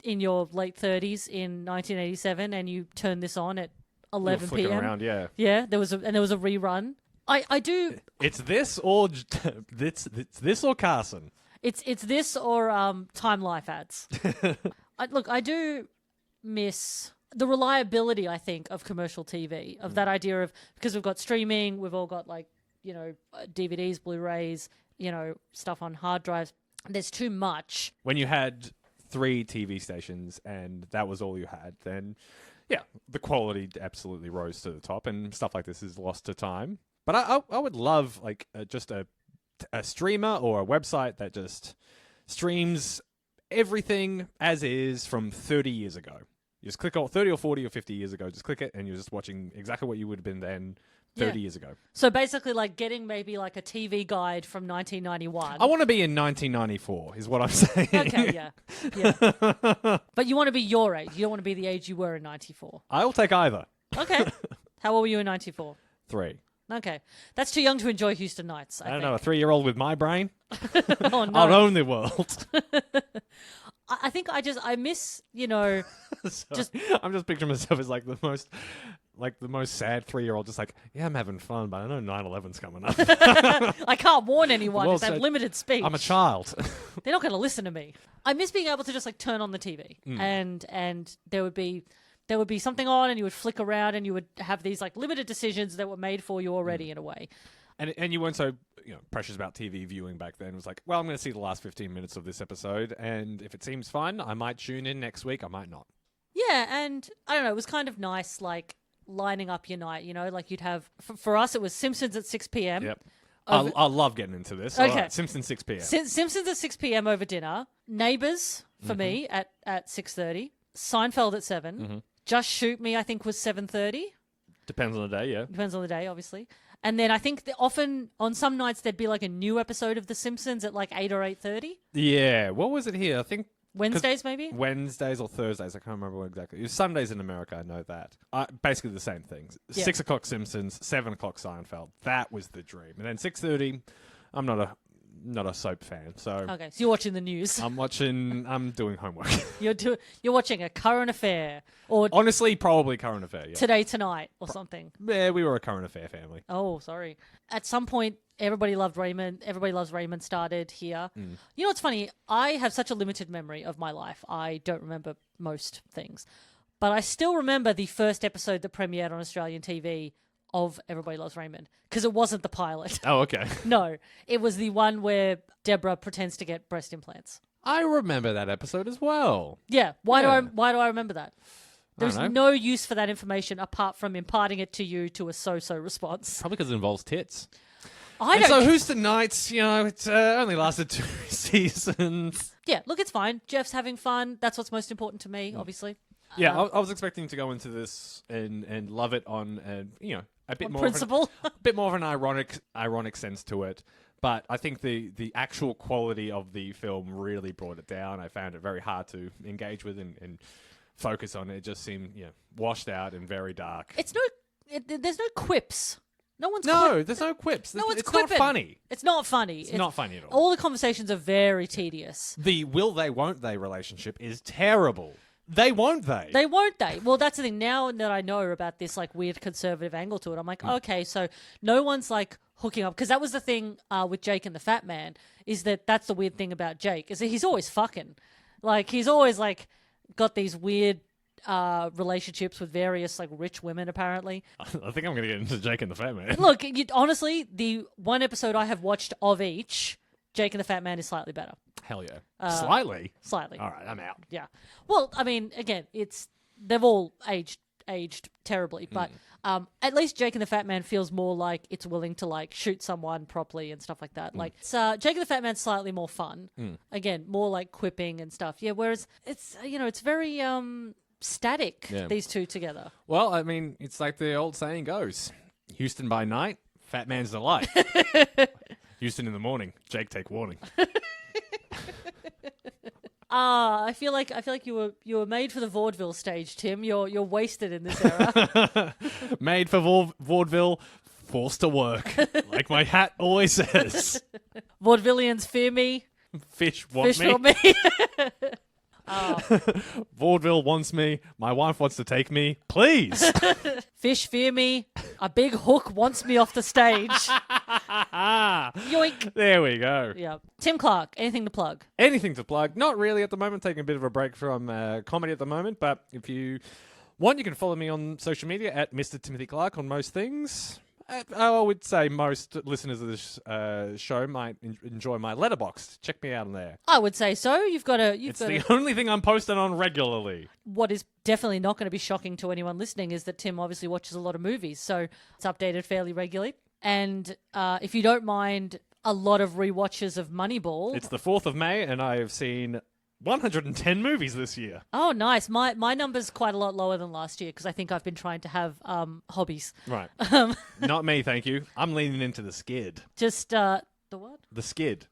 Speaker 2: in your late 30s in 1987 and you turned this on at 11 p.m.
Speaker 1: around, yeah.
Speaker 2: Yeah, there was a rerun. I do.
Speaker 1: It's this or it's this or Carson.
Speaker 2: It's this or Time Life ads. I do miss the reliability, I think, of commercial TV, of that idea of, because we've got streaming, we've all got like, DVDs, Blu-rays, stuff on hard drives. There's too much.
Speaker 1: When you had 3 TV stations and that was all you had, then yeah, the quality absolutely rose to the top, and stuff like this is lost to time. But I would love like just a streamer or a website that just streams everything as is from 30 years ago. You just click on 30 or 40 or 50 years ago, just click it, and you're just watching exactly what you would have been then 30 years ago.
Speaker 2: So basically like getting maybe like a TV guide from 1991.
Speaker 1: I want to be in 1994 is what I'm saying.
Speaker 2: Okay, yeah. But you want to be your age. You don't want to be the age you were in 94.
Speaker 1: I'll take either.
Speaker 2: Okay. How old were you in 94?
Speaker 1: 3.
Speaker 2: Okay. That's too young to enjoy Houston Nights,
Speaker 1: I don't know, a 3-year-old with my brain?
Speaker 2: Oh, no.
Speaker 1: I'll own the world.
Speaker 2: I think I miss,
Speaker 1: I'm just picturing myself as like the most sad 3-year-old, just like, yeah, I'm having fun, but I know 9/11's coming up.
Speaker 2: I can't warn anyone because I have limited speech.
Speaker 1: I'm a child.
Speaker 2: They're not going to listen to me. I miss being able to just like turn on the TV and there would be something on, and you would flick around, and you would have these like limited decisions that were made for you already in a way.
Speaker 1: And you weren't so precious about TV viewing back then. It was like, well, I'm going to see the last 15 minutes of this episode, and if it seems fun, I might tune in next week. I might not.
Speaker 2: Yeah, and I don't know. It was kind of nice, like lining up your night. Like you'd have for us, it was Simpsons at 6 p.m.
Speaker 1: Yep. I love getting into this.
Speaker 2: Okay.
Speaker 1: Right, Simpsons 6 p.m.
Speaker 2: Simpsons at 6 p.m. over dinner. Neighbours for me at 6:30. Seinfeld at 7.
Speaker 1: Mm-hmm.
Speaker 2: Just Shoot Me, I think, was 7:30.
Speaker 1: Depends on the day, yeah.
Speaker 2: Depends on the day, obviously. And then I think often on some nights there'd be like a new episode of The Simpsons at like 8 or 8:30.
Speaker 1: Yeah. What was it here? I think
Speaker 2: Wednesdays, maybe?
Speaker 1: Wednesdays or Thursdays. I can't remember what exactly. It was Sundays in America, I know that. Basically the same things.
Speaker 2: Yeah.
Speaker 1: 6 o'clock Simpsons, 7 o'clock Seinfeld. That was the dream. And then 6:30, I'm not a soap fan, so...
Speaker 2: Okay, so you're watching the news.
Speaker 1: I'm doing homework.
Speaker 2: You're watching a current affair. Or
Speaker 1: honestly, probably current affair, yeah.
Speaker 2: Today Tonight or something.
Speaker 1: Yeah, we were a current affair family.
Speaker 2: Oh, sorry. At some point, Everybody Loves Raymond started here. You know what's funny? I have such a limited memory of my life. I don't remember most things. But I still remember the first episode that premiered on Australian TV of Everybody Loves Raymond, because it wasn't the pilot.
Speaker 1: Oh, okay.
Speaker 2: No, it was the one where Deborah pretends to get breast implants.
Speaker 1: I remember that episode as well.
Speaker 2: Yeah. Why do I remember that? There's
Speaker 1: know.
Speaker 2: no use for that information apart from imparting it to you to a so-so response.
Speaker 1: Probably because it involves tits. And so Houston Nights, it only lasted 2 seasons.
Speaker 2: Yeah, look, it's fine. Jeff's having fun. That's what's most important to me, obviously.
Speaker 1: Yeah, I was expecting to go into this and love it on, a bit
Speaker 2: On
Speaker 1: more
Speaker 2: principle.
Speaker 1: a bit more of an ironic sense to it. But I think the actual quality of the film really brought it down. I found it very hard to engage with and focus on. It just seemed washed out and very dark.
Speaker 2: There's no quips. There's
Speaker 1: no quips.
Speaker 2: No one's
Speaker 1: it's
Speaker 2: quipping.
Speaker 1: not funny.
Speaker 2: It's not funny.
Speaker 1: It's not funny at all.
Speaker 2: All the conversations are very tedious.
Speaker 1: The will they, won't they relationship is terrible. They won't they?
Speaker 2: They won't they? Well, that's the thing. Now that I know about this like weird conservative angle to it, I'm like, okay, so no one's like hooking up. Because that was the thing with Jake and the Fat Man, is that's the weird thing about Jake, is that he's always fucking. Like, he's always like got these weird relationships with various like rich women apparently.
Speaker 1: I think I'm going to get into Jake and the Fat Man.
Speaker 2: Look, honestly, the one episode I have watched of each, Jake and the Fat Man is slightly better.
Speaker 1: Hell yeah. Slightly?
Speaker 2: Slightly.
Speaker 1: All right, I'm out.
Speaker 2: Yeah. Well, I mean, again, they've all aged terribly, but at least Jake and the Fat Man feels more like it's willing to like shoot someone properly and stuff like that. Like, Jake and the Fat Man's slightly more fun. Again, more like quipping and stuff. Yeah, whereas it's it's very static, these two together.
Speaker 1: Well, I mean, it's like the old saying goes, Houston by night, Fat Man's delight. Houston in the morning, Jake take warning.
Speaker 2: I feel like you were made for the vaudeville stage, Tim. You're wasted in this era.
Speaker 1: Made for vaudeville, forced to work, like my hat always says.
Speaker 2: Vaudevillians fear me.
Speaker 1: Fish want me.
Speaker 2: Want me.
Speaker 1: Vaudeville wants me. My wife wants to take me. Please.
Speaker 2: Fish fear me. A big hook wants me off the stage. Yoink.
Speaker 1: There we go.
Speaker 2: Yeah. Tim Clark, anything to plug?
Speaker 1: Anything to plug? Not really at the moment. Taking a bit of a break from comedy at the moment. But if you want, you can follow me on social media at Mr. Timothy Clark on most things. I would say most listeners of this show might enjoy my letterbox. Check me out on there.
Speaker 2: I would say so.
Speaker 1: It's the only thing I'm posting on regularly.
Speaker 2: What is definitely not going to be shocking to anyone listening is that Tim obviously watches a lot of movies, so it's updated fairly regularly. And if you don't mind a lot of rewatches of Moneyball...
Speaker 1: It's the 4th of May, and I have seen 110 movies this year.
Speaker 2: Oh, nice. My number's quite a lot lower than last year because I think I've been trying to have hobbies.
Speaker 1: Right. Not me, thank you. I'm leaning into the skid.
Speaker 2: Just, the what?
Speaker 1: The skid.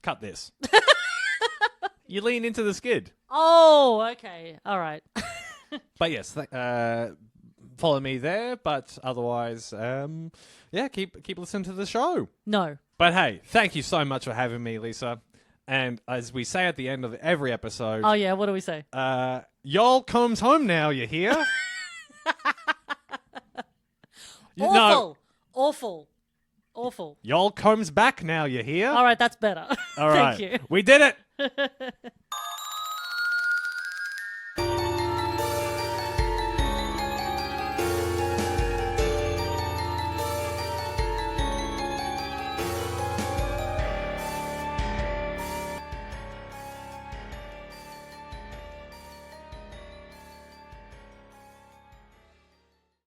Speaker 1: Cut this. You lean into the skid.
Speaker 2: Oh, okay. All right.
Speaker 1: But yes, follow me there. But otherwise, keep listening to the show.
Speaker 2: No.
Speaker 1: But hey, thank you so much for having me, Lisa. And as we say at the end of every episode...
Speaker 2: Oh, yeah, what do we say?
Speaker 1: Y'all comes home now, you hear?
Speaker 2: Awful.
Speaker 1: Y'all comes back now, you hear?
Speaker 2: All right, that's better.
Speaker 1: All right.
Speaker 2: Thank you.
Speaker 1: We did it!